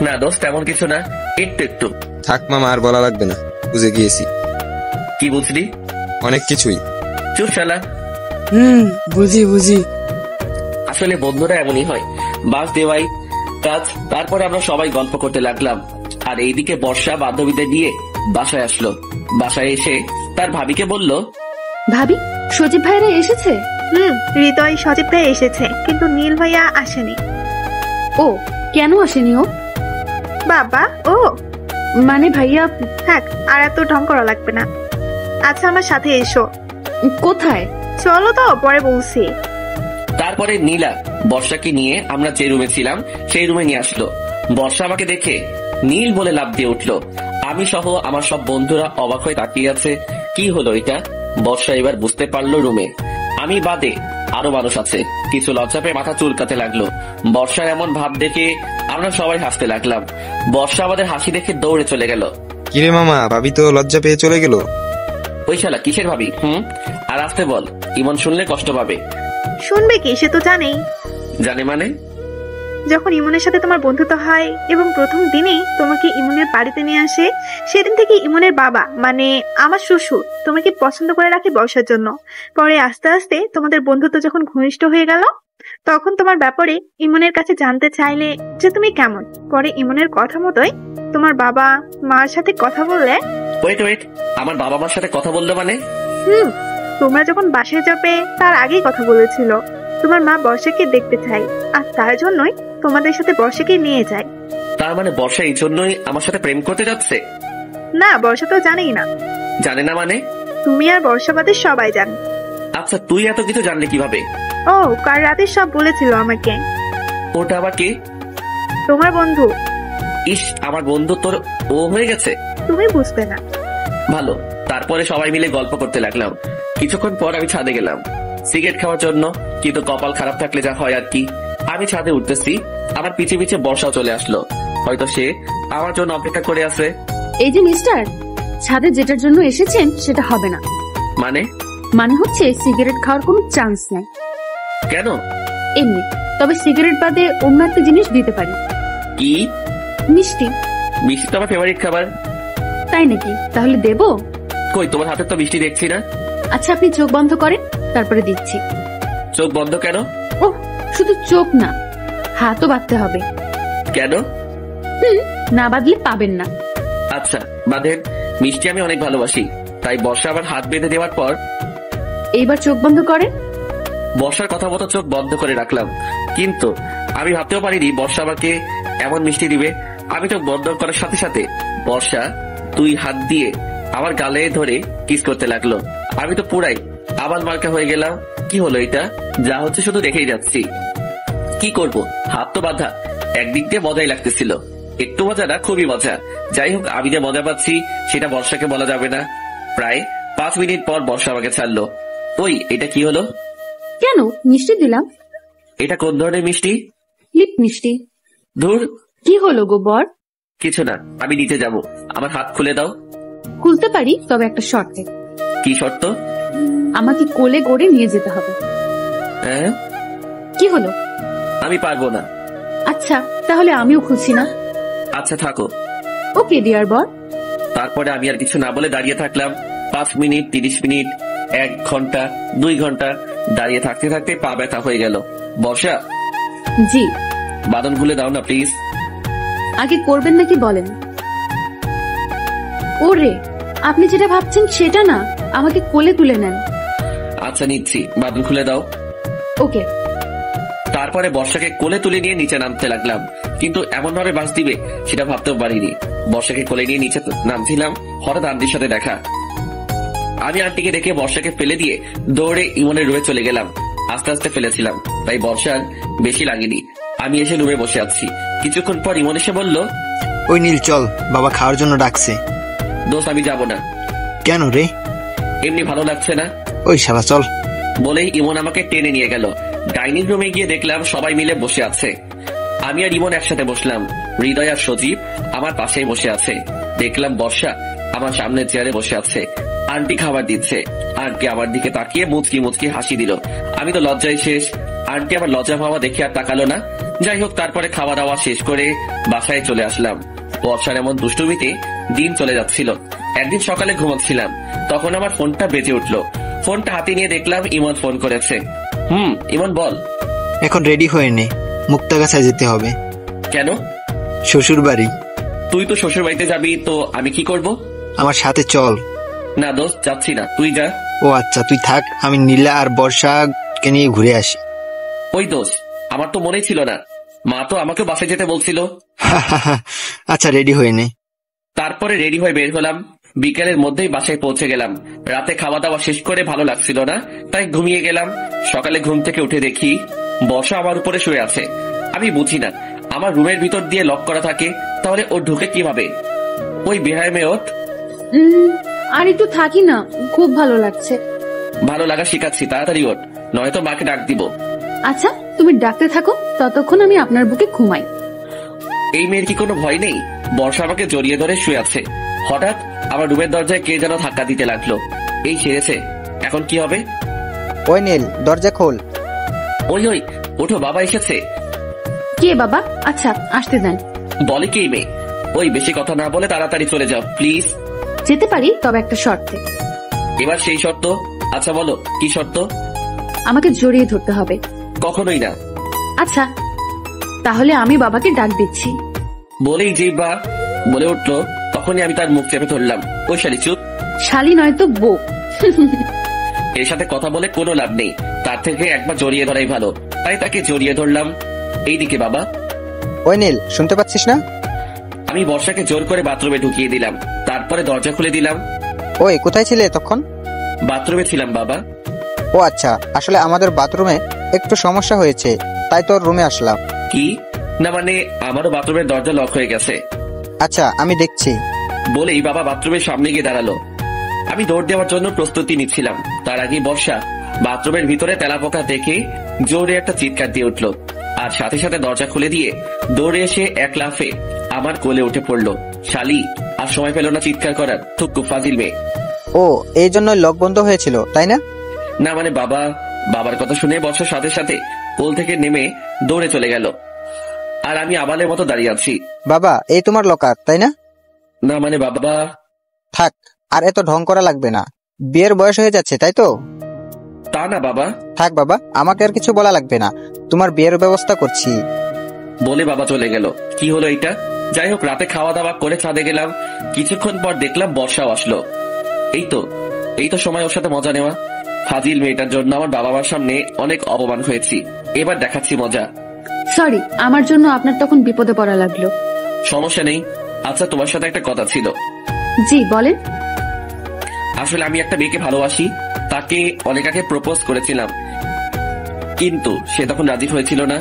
না দোস্ত, তেমন কিছু না, একটু একটু। থাক মামা, আর বলা লাগবে না, বুঝে গিয়েছি। কি বুঝলি? অনেক কিছুই। চুপ শালা। বুঝি। আসলে বন্ধুরা এমনই হয়, বাস দেওয়াই কাজ। তারপরে আমরা সবাই গল্প করতে লাগলাম। আর এইদিকে বর্ষা বান্ধবীদের নিয়ে বাসায় আসলো। বাসায় এসে তার ভাবিকে বলল, ভাবি সজীব ভাইরা এসেছে? হৃদয় সজীব ভাই এসেছে, কিন্তু নীল ভাইয়া আসেনি। ও কেন আসেনি ও? বাবা ও মানে ভাইয়া। থাক, আর এত ঢং করা লাগবে না। আচ্ছা আমার সাথে এসো। কোথায়? চলো তো, পরে বলছি। তারপরে নীলা বর্ষাকে নিয়ে আমরা যে রুমে ছিলাম সেই রুমে নিয়ে আসলো। বর্ষা আমাকে দেখে নীল বলে লাফ দিয়ে উঠলো। আমি সহ আমার সব বন্ধুরা অবাক হয়ে তাকিয়ে আছে। কি হলো এটা? বর্ষা এবার বুঝতে পারলো রুমে আমি বাদে আরো মানুষ আছে। কিছু লজ্জা পেয়ে মাথা চুলকাতে লাগলো। বর্ষার এমন ভাব দেখে আমরা সবাই হাসতে লাগলাম। বর্ষা আমাদের হাসি দেখে দৌড়ে চলে গেল। কিরে মামা, ভাবি তো লজ্জা পেয়ে চলে গেল। ওই শালা কিসের ভাবি? আর আসতে বল, ইমন শুনলে কষ্ট পাবে। শুনবে কি, সে তো জানেই। জানে মানে? যখন ইমনের সাথে তোমার বন্ধুত্ব হয় এবং প্রথম দিনেই তোমাকে ইমনের বাড়িতে নিয়ে আসে, সেদিন থেকে ইমনের বাবা মানে আমার শ্বশুর তোমাকে পছন্দ করে রাখে বর্ষার জন্য। পরে আস্তে আস্তে তোমাদের বন্ধুত্ব যখন ঘনিষ্ঠ হয়ে গেল, তখন তোমার ব্যাপারে ইমনের কাছে জানতে চাইলে যে তুমি কেমন। পরে ইমনের কথা মতোই তোমার বাবা মার সাথে কথা বললে। ওয়েট, আমার বাবা মার সাথে কথা বললো মানে? তোমরা যখন বাসায় যাবে তার আগেই কথা বলেছিল। তোমার মা বর্ষাকে দেখতে চাই, আর তার জন্যই তোমাদের সাথে বর্ষাকে নিয়ে যায়। তার মানে বর্ষা এই জন্যই আমার সাথে প্রেম করতে যাচ্ছে? না, বর্ষা তো জানেই না। জানে না মানে? তুমি আর বর্ষাবাদের সবাই জানে। আচ্ছা, তুই এত কিছু জানলি কিভাবে? ও কাল রাতে সব বলেছিল আমাকে। ওটা আবার কে? তোমার বন্ধু। ইস, আমার বন্ধু তোর ও হয়ে গেছে? তুমি বুঝবে না। ভালো। তারপরে সবাই মিলে গল্প করতে লাগলাম। কিছুক্ষণ পর আমি ছাদে গেলাম সিগারেট খাওয়ার জন্য, কিন্তু কপাল খারাপ থাকলে যা হয় আর কি। আমি ছাদে উঠতেছি, আমার পিছে পিছে বর্ষাও চলে আসলো। হয়তো সে আমার জন্য অপেক্ষা করে আছে। এই যে মিস্টার, ছাদে যেটার জন্য এসেছেন সেটা হবে না। মানে হচ্ছে সিগারেট খাওয়ার কোনো চান্স নাই। কেন? এমনি। তবে সিগারেট বাদে অন্য একটা জিনিস দিতে পারি। কি? মিষ্টি। মিষ্টি তো আমার ফেভারিট খাবার। তাই নাকি? তাহলে দেবো? কই, তোমার হাতে তো মিষ্টি দেখছি না। আচ্ছা আপনি চোখ বন্ধ করেন, তারপরে দিচ্ছি। চোখ বন্ধ কেন? ও শুধু চোখ না, হাতও বাঁধতে হবে। কেন? না বাঁধলে পাবেন না। আচ্ছা বাঁধেন। মিষ্টি আমি অনেক ভালোবাসি, তাই বর্ষা আবার হাত বেঁধে দেওয়ার পর। এইবার চোখ বন্ধ করেন। বর্ষার কথা মতো চোখ বন্ধ করে রাখলাম, কিন্তু আমি ভাবতেও পারিনি বর্ষা আমাকে এমন মিষ্টি দিবে। আমি চোখ বন্ধ করার সাথে সাথে বর্ষা 2 হাত দিয়ে আমার গালে ধরে কিস করতে লাগলো। আমি তো পুরাই আবাল মার্কা হয়ে গেলাম। কি হলো এটা? যা হচ্ছে শুধু দেখেই যাচ্ছি। কি করব, হাত তো বাঁধা। একদিক দিয়ে মজাই লাগতেছিল, একটু মজা না, খুবই মজা। যাই হোক, আমি যে মজা পাচ্ছি সেটা বর্ষাকে বলা যাবে না। প্রায় 5 মিনিট পর বর্ষা আমাকে ছাড়লো। ওই, এটা কি হলো? কেন মিষ্টি দিলাম? এটা কোন ধরনের মিষ্টি? লিপ মিষ্টি। ধুর, কি হলো গো বর? কিছু না, আমি নিচে যাব। আমার হাত খুলে দাও। খুলতে পারি, তবে একটা শর্তে। কি শর্ত? আমাকে কোলে করে নিয়ে যেতে হবে। হ্যাঁ? কি হলো? আমি পারবো না। আচ্ছা, তাহলে আমিও খুলছি না। আচ্ছা থাকো। ওকে ডিয়ার বর। তারপরে আমি আর কিছু না বলে দাঁড়িয়ে থাকলাম। 5 মিনিট, 30 মিনিট, 1 ঘন্টা, 2 ঘন্টা দাঁড়িয়ে থাকতে থাকতে পা ব্যথা হয়ে গেল। বর্ষা, জি। বাঁধন খুলে দাও না প্লিজ। আগে করবেন নাকি বলেন? ওরে, আপনি যেটা ভাবছেন সেটা না, আমাকে কোলে তুলে নেন। আচ্ছা নিচ্ছি, বাঁধন খুলে দাও। ওকে। তারপরে বর্ষাকে কোলে তুলে নিয়ে নিচে নামতে লাগলাম, কিন্তু এমন ভাবে বাস দিবে সেটা ভাবতেও পারিনি। বর্ষাকে কোলে নিয়ে নিচে নামছিলাম, হঠাৎ আন্টির সাথে দেখা। আমি আন্টিকে দেখে বর্ষাকে ফেলে দিয়ে দৌড়ে ইমনের রুমে চলে গেলাম। আস্তে আস্তে ফেলেছিলাম, তাই বর্ষার বেশি লাগেনি। আমি এসে রুমে বসে আছি। কিছুক্ষণ পর ইমন এসে বলল, ওই নীল চল, বাবা খাওয়ার জন্য ডাকছে। দোস্ত আমি যাব না। কেন রে? এমনি ভালো লাগছে না। ওই শালা চল। বলেই ইমন আমাকে টেনে নিয়ে গেল। ডাইনিং রুমে গিয়ে দেখলাম সবাই মিলে বসে আছে। আমি আর ইমন একসাথে বসলাম। হৃদয় আর সজীব আমার পাশেই বসে আছে। দেখলাম বর্ষা আমার সামনের চেয়ারে বসে আছে। আন্টি খাবার দিচ্ছে। আন্টি আমার দিকে তাকিয়ে মুচকি মুচকি হাসি দিল। আমি তো লজ্জায় শেষ। আন্টি আমার লজ্জা পাওয়া দেখে আর তাকালো না। যাই হোক, তারপরে খাওয়া দাওয়া শেষ করে বাসায় চলে আসলাম। বর্ষার এমন দুষ্টুমিতে দিন চলে যাচ্ছিল। একদিন সকালে ঘুমাচ্ছিলাম, তখন আমার ফোনটা বেজে উঠলো। ফোনটা হাতে নিয়ে দেখলাম ইমন ফোন করেছে। ইমন বল। এখন রেডি হয়ে নে, মুক্তাগাছায় যেতে হবে। কেন? শ্বশুর বাড়ি। তুই তো শ্বশুর বাড়িতে যাবি, তো আমি কি করব? আমার সাথে চল। না দোস্ত, যাচ্ছি না, তুই যা। ও আচ্ছা, তুই থাক, আমি নীলা আর বর্ষাকে নিয়ে ঘুরে আসি। ওই দোস্ত, আমার তো মনেই ছিল না, মা তো আমাকে বাসায় যেতে বলছিল। আচ্ছা রেডি হয়ে নে। তারপরে রেডি হয়ে বের হলাম। বিকেলের মধ্যেই বাসায় পৌঁছে গেলাম। রাতে খাওয়া দাওয়া শেষ করে ভালো লাগছিল না, তাই ঘুমিয়ে গেলাম। সকালে ঘুম থেকে উঠে দেখি বর্ষা আমার উপরে শুয়ে আছে। আমি বুঝি না, আমার রুমের ভিতর দিয়ে লক করা থাকে, তাহলে ও ঢুকে কিভাবে? ওই বেহায় মেয়ে ওঠ। আর একটু থাকি না, খুব ভালো লাগছে। ভালো লাগা শিখাচ্ছি, তাড়াতাড়ি ওঠ, নয়তো মাকে ডাক দিব। আচ্ছা, তুমি ডাকতে থাকো, ততক্ষণ আমি আপনার বুকে ঘুমাই। এই মেয়ের কি কোনো ভয় নেই? বর্ষা আমাকে জড়িয়ে ধরে শুয়ে আছে। হঠাৎ আমার রুমের দরজায় কে যেন ধাক্কা দিতে লাগলো। এই সেরেছে, এখন কি হবে? ওই নীল, দরজা খোল। ওই ওই, ওঠো, বাবা এসেছে। কে বাবা? আচ্ছা আসতে দেন। বলে কি মেয়ে? ওই বেশি কথা না বলে তাড়াতাড়ি চলে যাও প্লিজ। যেতে পারি, তবে একটা শর্তে। এবার সেই শর্ত? আচ্ছা বলো, কি শর্ত? আমাকে জড়িয়ে ধরতে হবে। কখনোই না। আচ্ছা, তাহলে আমি বাবাকে ডাক দিচ্ছি। বলেই যে বা বলে উঠলো, তখনই আমি তার মুখ চেপে ধরলাম। ওই শালি চুপ। শালি নয় তো বউ। এর সাথে কথা বলে কোনো লাভ নেই, তার থেকে একবার জড়িয়ে ধরাই ভালো। তাই তাকে জড়িয়ে ধরলাম। এইদিকে বাবা। ওই নীল, শুনতে পাচ্ছিস না? আমি বর্ষাকে জোর করে বাথরুমে ঢুকিয়ে দিলাম, তারপরে দরজা খুলে দিলাম। ওই কোথায় ছিলে তখন? বাথরুমে ছিলাম বাবা। ও আচ্ছা, আসলে আমাদের বাথরুমে একটু সমস্যা হয়েছে, তাই তোর রুমে আসলাম। কি? না মানে আমারও বাথরুমের দরজা লক হয়ে গেছে। আচ্ছা আমি দেখছি। বলেই বাবা বাথরুমের সামনে গিয়ে দাঁড়ালো। আমি দৌড় দেওয়ার জন্য প্রস্তুতি নিচ্ছিলাম, তার আগে বর্ষা বাথরুমের ভিতরে তেলাপোকা দেখে জোরে একটা চিৎকার দিয়ে উঠলো, আর সাথে সাথে দরজা খুলে দিয়ে দৌড়ে এসে এক লাফে আমার কোলে উঠে পড়লো। শালি আর সময় পেল না চিৎকার করার, থুক্কু ফাজিল মেয়ে। ও, এই জন্য লক বন্ধ হয়েছিল তাই না? না মানে বাবার কথা শুনে বর্ষার সাথে সাথে কোল থেকে নেমে দৌড়ে চলে গেল, আর আমি আবালের মতো দাঁড়িয়ে আছি। বাবা, এই তোমার লকার তাই না? না মানে বাবা। থাক, আর এত ঢং করা লাগবে না, বিয়ের বয়স হয়ে যাচ্ছে তাই তো? তা না বাবা। থাক বাবা, আমাকে আর কিছু বলা লাগবে না, তোমার বিয়ের ব্যবস্থা করছি। বলে বাবা চলে গেল। কি হলো এটা? যাই হোক, রাতে খাওয়া দাওয়া করে ছাদে গেলাম। কিছুক্ষণ পর দেখলাম বর্ষাও আসলো। এই তো সময় ওর সাথে মজা নেওয়া। ফাজিল মেয়েটার জন্য আমার বাবা মার সামনে অনেক অপমান হয়েছি, এবার দেখাচ্ছি মজা। সরি, আমার জন্য আপনার তখন বিপদে পড়া লাগলো। সমস্যা নেই। আচ্ছা, তোমার সাথে একটা কথা ছিল। জি বলেন। আসলে আমি একটা মেয়েকে ভালোবাসি, তাকে অনেক আগে প্রপোজ করেছিলাম, কিন্তু সে তখন রাজি হয়েছিল না।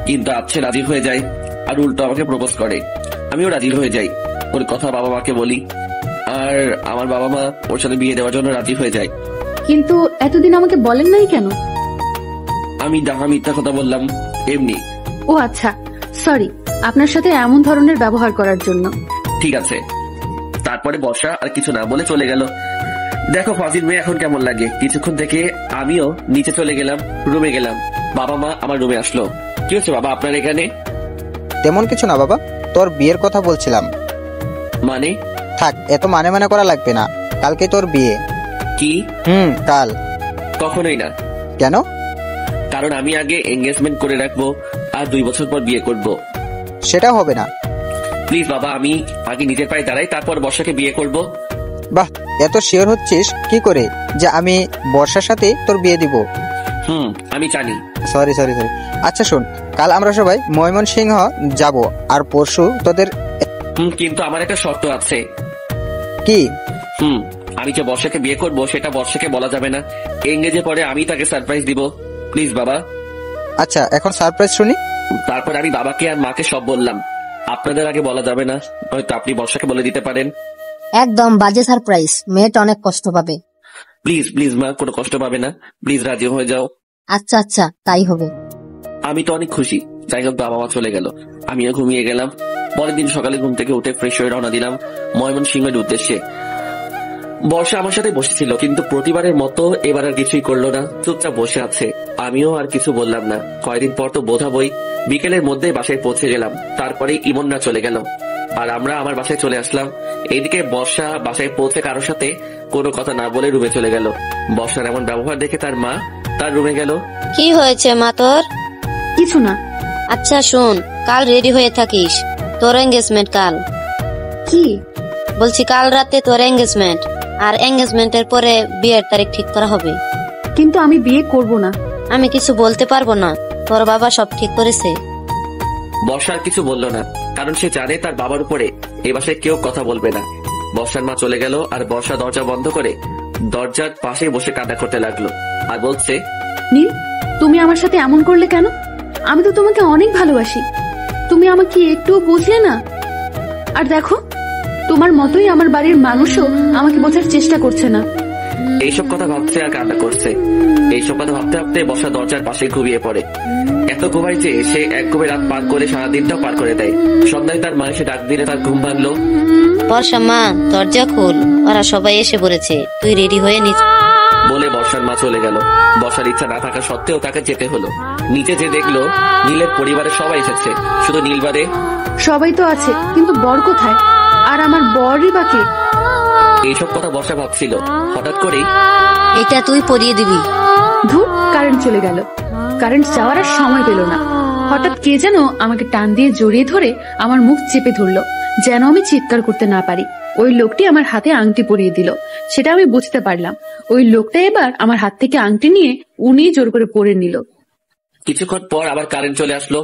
কিন্তু আজ সে রাজি হয়ে যায় আর উল্টো আমাকে প্রপোজ করে। আমিও রাজি হয়ে যাই, ওর কথা বাবা মাকে বলি, আর আমার বাবা মা ওর সাথে বিয়ে দেওয়ার জন্য রাজি হয়ে যায়। কিন্তু এতদিন আমাকে বলেন নাই কেন? আমি ডাহা মিথ্যা কথা বললাম এমনি। ও আচ্ছা, সরি আপনার সাথে এমন ধরনের ব্যবহার করার জন্য। ঠিক আছে। তারপরে বর্ষা আর কিছু না বলে চলে গেল। দেখো ফাজিল মেয়ে এখন কেমন লাগে। কিছুক্ষণ থেকে আমিও নিচে চলে গেলাম, রুমে গেলাম। বাবা মা আমার রুমে আসলো। কি হচ্ছে বাবা আপনার এখানে? তেমন কিছু না বাবা, তোর বিয়ের কথা বলছিলাম। মানে? থাক, এত মানে মানে করা লাগবে না, কালকে তোর বিয়ে। কি? কাল। কখনোই না। কেন? কারণ আমি আগে এঙ্গেজমেন্ট করে রাখবো আর 2 বছর পর বিয়ে করব। সেটা হবে না। প্লিজ বাবা, আমি আগে নিজের পায়ে দাঁড়াই, তারপর বর্ষাকে বিয়ে করব। বাহ, এত শিওর হচ্ছিস কি করে যে আমি বর্ষার সাথে তোর বিয়ে দিব? আমি জানি। সরি। আচ্ছা শোন, কাল আমরা সবাই ময়মনসিংহ যাব আর পরশু তোদের। কিন্তু আমার একটা শর্ত আছে। কি? আমি যে বর্ষাকে বিয়ে করব সেটা বর্ষাকে বলা যাবে না। এঙ্গেজে পরে আমি তাকে সারপ্রাইজ দিব। প্লিজ বাবা। আচ্ছা, এখন সারপ্রাইজ শুনি। তারপর আমি বাবাকে আর মাকে সব বললাম। আপনাদের আগে বলা যাবে না, হয়তো আপনি বর্ষাকে বলে দিতে পারেন। একদম বাজে সারপ্রাইজ, মেয়েটা অনেক কষ্ট পাবে। প্লিজ মা, কোনো কষ্ট পাবে না। প্লিজ রাজি হয়ে যাও। আচ্ছা তাই হবে। আমি তো অনেক খুশি। যাই হোক, বাবা মা চলে গেল, আমিও ঘুমিয়ে গেলাম। পরের দিন সকালে ঘুম থেকে উঠে ফ্রেশ হয়ে রওনা দিলাম ময়মনসিংহের উদ্দেশ্যে। বর্ষা আমার সাথে বসেছিল, কিন্তু প্রতিবারের মতো এবার আর কিছুই করলো না, চুপচাপ বসে আছে। আমিও আর কিছু বললাম না। কয়েকদিন পর তো বোঝাবই। বিকেলের মধ্যে বাসায় পৌঁছে গেলাম। তারপরে ইমনরা চলে গেল আর আমরা আমার বাসায় চলে আসলাম। এইদিকে বর্ষা বাসায় পৌঁছে কারোর সাথে কোনো কথা না বলে রুমে চলে গেল। বর্ষার এমন ব্যবহার দেখে তার মা তার রুমে গেল। কি হয়েছে মা তোর? কিছু না। আচ্ছা শোন, কাল রেডি হয়ে থাকিস, তোর এঙ্গেজমেন্ট কাল। কি বলছি? কাল রাতে তোর এঙ্গেজমেন্ট, আর এঙ্গেজমেন্টের পরে বিয়ের তারিখ ঠিক করা হবে। কিন্তু আমি বিয়ে করব না। আমি কিছু বলতে পারবো না, তোর বাবা সব ঠিক করেছে। বর্ষা আর কিছু বলল না, কারণ সে জানে তার বাবার উপরে এই বাসায় কেউ কথা বলবে না। বর্ষার মা চলে গেল আর বর্ষা দরজা বন্ধ করে দরজার পাশে বসে কান্না করতে লাগলো আর বলছে, নীল তুমি আমার সাথে এমন করলে কেন? আমি তো তোমাকে অনেক ভালোবাসি, তুমি আমাকে একটু বুঝলে না। আর দেখো, তোমার মতোই আমার বাড়ির মানুষও আমাকে বোঝার চেষ্টা করছে না। এইসব কথা ভাবছে আর কান্না করছে। এইসব কথা ভাবতে ভাবতে বর্ষা দরজার পাশে ঘুমিয়ে পড়ে। এত ঘুমাই যে সে এক ঘুমে রাত পার করে সারাদিনটাও পার করে দেয়। সন্ধ্যায় তার মা এসে ডাক দিলে তার ঘুম ভাঙলো। বর্ষা মা, দরজা খোল, ওরা সবাই এসে পড়েছে, তুই রেডি হয়ে নিস বলে বর্ষার মা চলে গেল। বর্ষার ইচ্ছা না থাকা সত্ত্বেও তাকে যেতে হলো। নিচে যে দেখলো নীলের পরিবারের সবাই এসেছে, শুধু নীল বাদে। সবাই তো আছে, কিন্তু বর কোথায়? আর আমার বরই বাকি। এইসব কথা বর্ষা ভাবছিল, হঠাৎ করেই এটা তুই পরিয়ে দিবি। ধুর, কারেন্ট চলে গেল। কারেন্ট যাওয়ার আর সময় পেল না। হঠাৎ কে যেন আমাকে টান দিয়ে জড়িয়ে ধরে আমার মুখ চেপে ধরলো, যেন আমি চিৎকার করতে না পারি। ওই লোকটি আমার হাতে আংটি পরিয়ে দিল, সেটা আমি বুঝতে পারলাম। ওই লোকটা এবার আমার হাত থেকে আংটি নিয়ে উনি জোর করে পরে নিল। কিছুক্ষণ পর আবার কারেন্ট চলে আসলো।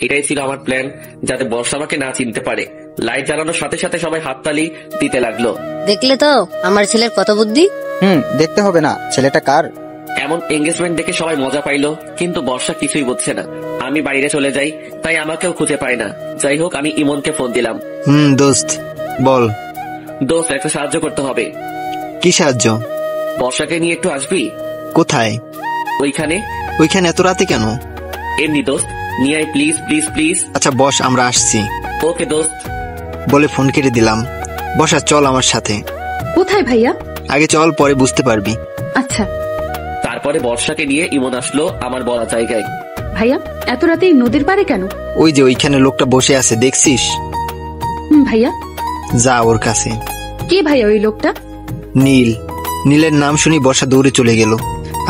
এটাই ছিল আমার প্ল্যান, যাতে বর্ষা আমাকে না চিনতে পারে। লাইট জ্বালানোর সাথে সাথে সবাই হাততালি দিতে লাগলো। দেখলে তো আমার ছেলের কত বুদ্ধি। দেখতে হবে না, ছেলেটা কার। এমন এঙ্গেজমেন্ট দেখে সবাই মজা পাইলো, কিন্তু বর্ষা কিছুই বুঝছে না। আমি বাইরে চলে যাই, তাই আমাকেও খুঁজে পায় না। যাই হোক, আমি ইমনকে ফোন দিলাম। দোস্ত বল। দোস্ত, একটা সাহায্য করতে হবে। কি সাহায্য? বর্ষাকে নিয়ে একটু আসবি? কোথায়? ওইখানে। ওইখানে এত রাতে কেন? এমনি দোস্ত, নিয়ে আয় প্লিজ প্লিজ প্লিজ। আচ্ছা বস, আমরা আসছি। ওকে দোস্ত। বলে ফোন কেটে দিলাম। বসা, চল আমার সাথে। কোথায় ভাইয়া? আগে চল, পরে বুঝতে পারবি। আচ্ছা। তারপরে বর্ষাকে নিয়ে ইমন আসলো আমার বলা জায়গায়। ভাইয়া, এত রাতে এই নদীর পাড়ে কেন? ওই যে ওইখানে লোকটা বসে আছে, দেখছিস? ভাইয়া। যা ওর কাছে। কে ভাইয়া ওই লোকটা? নীল। নীলের নাম শুনি বর্ষা দৌড়ে চলে গেল।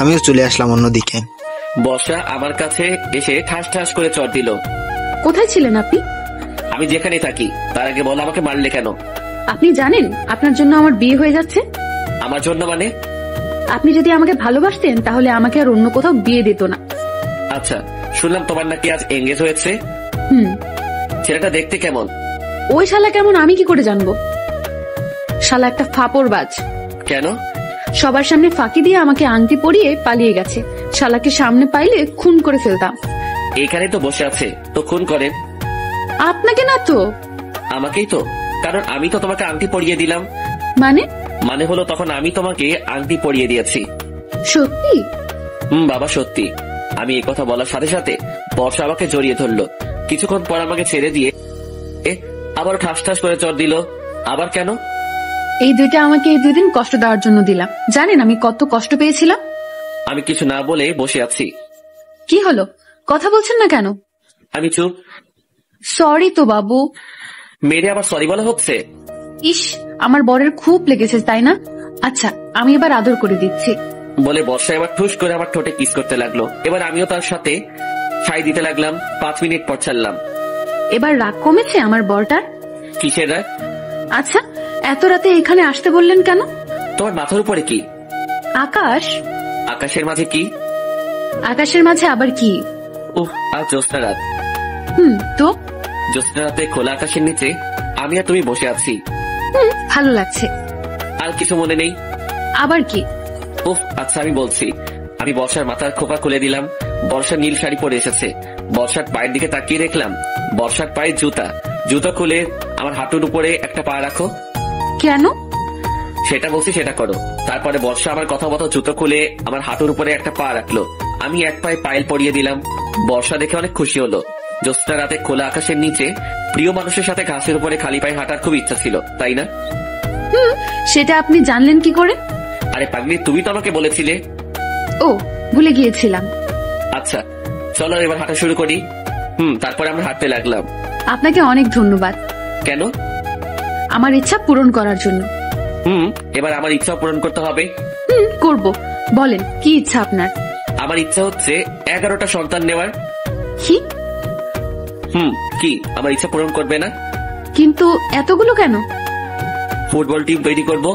আমিও চলে আসলাম অন্যদিকে। বর্ষা আমার কাছে এসে ঠাস ঠাস করে চড় দিল। কোথায় ছিলেন আপনি? আমি যেখানে থাকি। তার আগে বল, আমাকে মারলে কেন? আপনি জানেন আপনার জন্য আমার বিয়ে হয়ে যাচ্ছে? আমার জন্য মানে? আপনি যদি আমাকে ভালোবাসতেন তাহলে আমাকে আর অন্য কোথাও বিয়ে দিত না। আচ্ছা, শুনলাম তোমার নাকি আজ এঙ্গেজ হয়েছে। ছেলেটা দেখতে কেমন? ওই শালা কেমন আমি কি করে জানবো? শালা একটা ফাপড়বাজ। কেন? সবার সামনে ফাঁকি দিয়ে আমাকে আংটি পরিয়ে পালিয়ে গেছে। শালাকে সামনে পাইলে খুন করে ফেলতাম। এখানে তো বসে আছে, তো খুন করেন। আপনাকে না তো। আমাকেই তো, কারণ আমি তো তোমাকে আংটি পরিয়ে দিলাম। মানে হলো তখন আমি তোমাকে আংটি পরিয়ে দিয়েছি। সত্যি? বাবা সত্যি। আমি এই কথা বলার সাথে সাথে বর্ষা আমাকে জড়িয়ে ধরলো। কিছুক্ষণ পর আমাকে ছেড়ে দিয়ে আবার ঠাস ঠাস করে চড় দিল। আবার কেন? এই দুইটা আমাকে এই 2 দিন কষ্ট দেওয়ার জন্য দিলাম। জানেন আমি কত কষ্ট পেয়েছিলাম? আমি কিছু না বলে বসে আছি। কি হলো, কথা বলছেন না কেন? আমি চুপ। সরি তো বাবু। মেরে আবার সরি বলা হচ্ছে? ইস, আমার বরের খুব লেগেছে তাই না? আচ্ছা, আমি এবার আদর করে দিচ্ছি। বলে বর্ষা এবার ঠুস করে আমার ঠোঁটে কিস করতে লাগলো। এবার আমিও তার সাথে ছাই দিতে লাগলাম। 5 মিনিট পর ছাড়লাম। এবার রাগ কমেছে আমার বরটার? কিসের রাগ? আচ্ছা, এত রাতে এখানে আসতে বললেন কেন? তোমার মাথার উপরে কি? আকাশ। আকাশের মাঝে কি? আকাশের মাঝে আবার কি? আজ জ্যোৎস্না রাত। তো জ্যোৎস্না রাতে খোলা আকাশের নিচে আমি আর তুমি বসে আছি। ভালো লাগছে। আর কিছু মনে নেই? আবার কি? আচ্ছা আমি বলছি। আমি বর্ষার মাথার খোপা খুলে দিলাম। বর্ষা নীল শাড়ি পরে এসেছে। বর্ষার পায়ের দিকে তাকিয়ে দেখলাম বর্ষার পায়ে জুতা। জুতা খুলে আমার হাঁটুর উপরে একটা পা রাখো। কেন? সেটা বলছি, সেটা করো। তারপরে বর্ষা আমার কথা মতো জুতো খুলে আমার হাঁটুর উপরে একটা পা রাখলো। আমি এক পায়ে পায়েল পরিয়ে দিলাম। বর্ষা দেখে অনেক খুশি হলো। জ্যোৎস্না রাতে খোলা আকাশের নিচে প্রিয় মানুষের সাথে ঘাসের উপরে খালি পায়ে হাঁটার খুব ইচ্ছা ছিল, তাই না? সেটা আপনি জানলেন কি করে? আরে পাগলি, তুমি তো আমাকে বলেছিলে। ভুলে গিয়েছিলাম। আচ্ছা চলো এবার হাঁটা শুরু করি। তারপরে আমরা হাঁটতে লাগলাম। আপনাকে অনেক ধন্যবাদ। কেন? আমার ইচ্ছা পূরণ করার জন্য। এবার আমার ইচ্ছা পূরণ করতে হবে। করব। বলেন কি ইচ্ছা আপনার? আমার ইচ্ছা হচ্ছে 11টা সন্তান নেওয়ার। কি? কি আমার ইচ্ছা পূরণ করবে না? কিন্তু এতগুলো কেন? ফুটবল টিম তৈরি করব।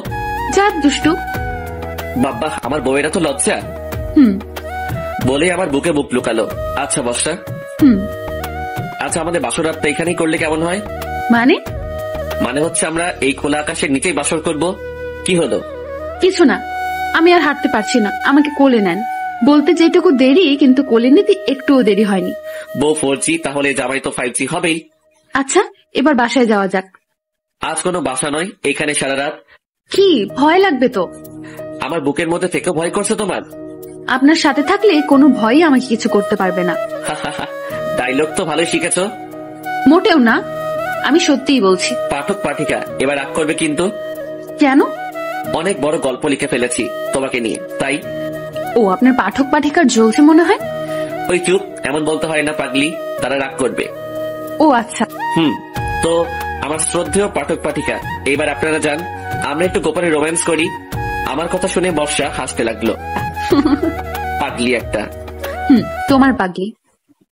যা দুষ্টু। বাবা, আমার বউয়েরা তো লজ্জা। বলে আমার বুকে বুক লুকালো। আচ্ছা বর্ষা। আচ্ছা, আমাদের বাসর রাতটা এখানেই করলে কেমন হয়? মানে হচ্ছে আমরা এই খোলা আকাশের নিচেই বাসর করব। কি হলো? কিছু না। আমি আর হাঁটতে পারছি না, আমাকে কোলে নেন। বলতে যেটুকু দেরি, কিন্তু কোলে নিতে একটুও দেরি হয়নি। বউ 4G, তাহলে জামাই তো 5G হবেই। আচ্ছা, এবার বাসায় যাওয়া যাক। আজ কোনো বাসা নয়, এখানে সারা রাত। কি ভয় লাগবে তো? আমার বুকের মধ্যে থেকে ভয় করছে তোমার? আপনার সাথে থাকলে কোনো ভয়ই আমাকে কিছু করতে পারবে না। ডায়লগ তো ভালোই শিখেছো। মোটেও না, আমি সত্যিই বলছি। পাঠক পাঠিকা এবার রাগ করবে কিন্তু। কেন? অনেক বড় গল্প লিখে ফেলেছি তোমাকে নিয়ে, তাই। আপনার পাঠক পাঠিকার জ্বলছে মনে হয়। ওই চুপ, এমন বলতে হয় না পাগলি, তারা রাগ করবে। আচ্ছা। তো আমার শ্রদ্ধেয় পাঠক পাঠিকা, এবার আপনারা যান, আমরা একটু গোপনে রোম্যান্স করি। আমার কথা শুনে বর্ষা হাসতে লাগলো। পাগলি একটা। তোমার পাগলি।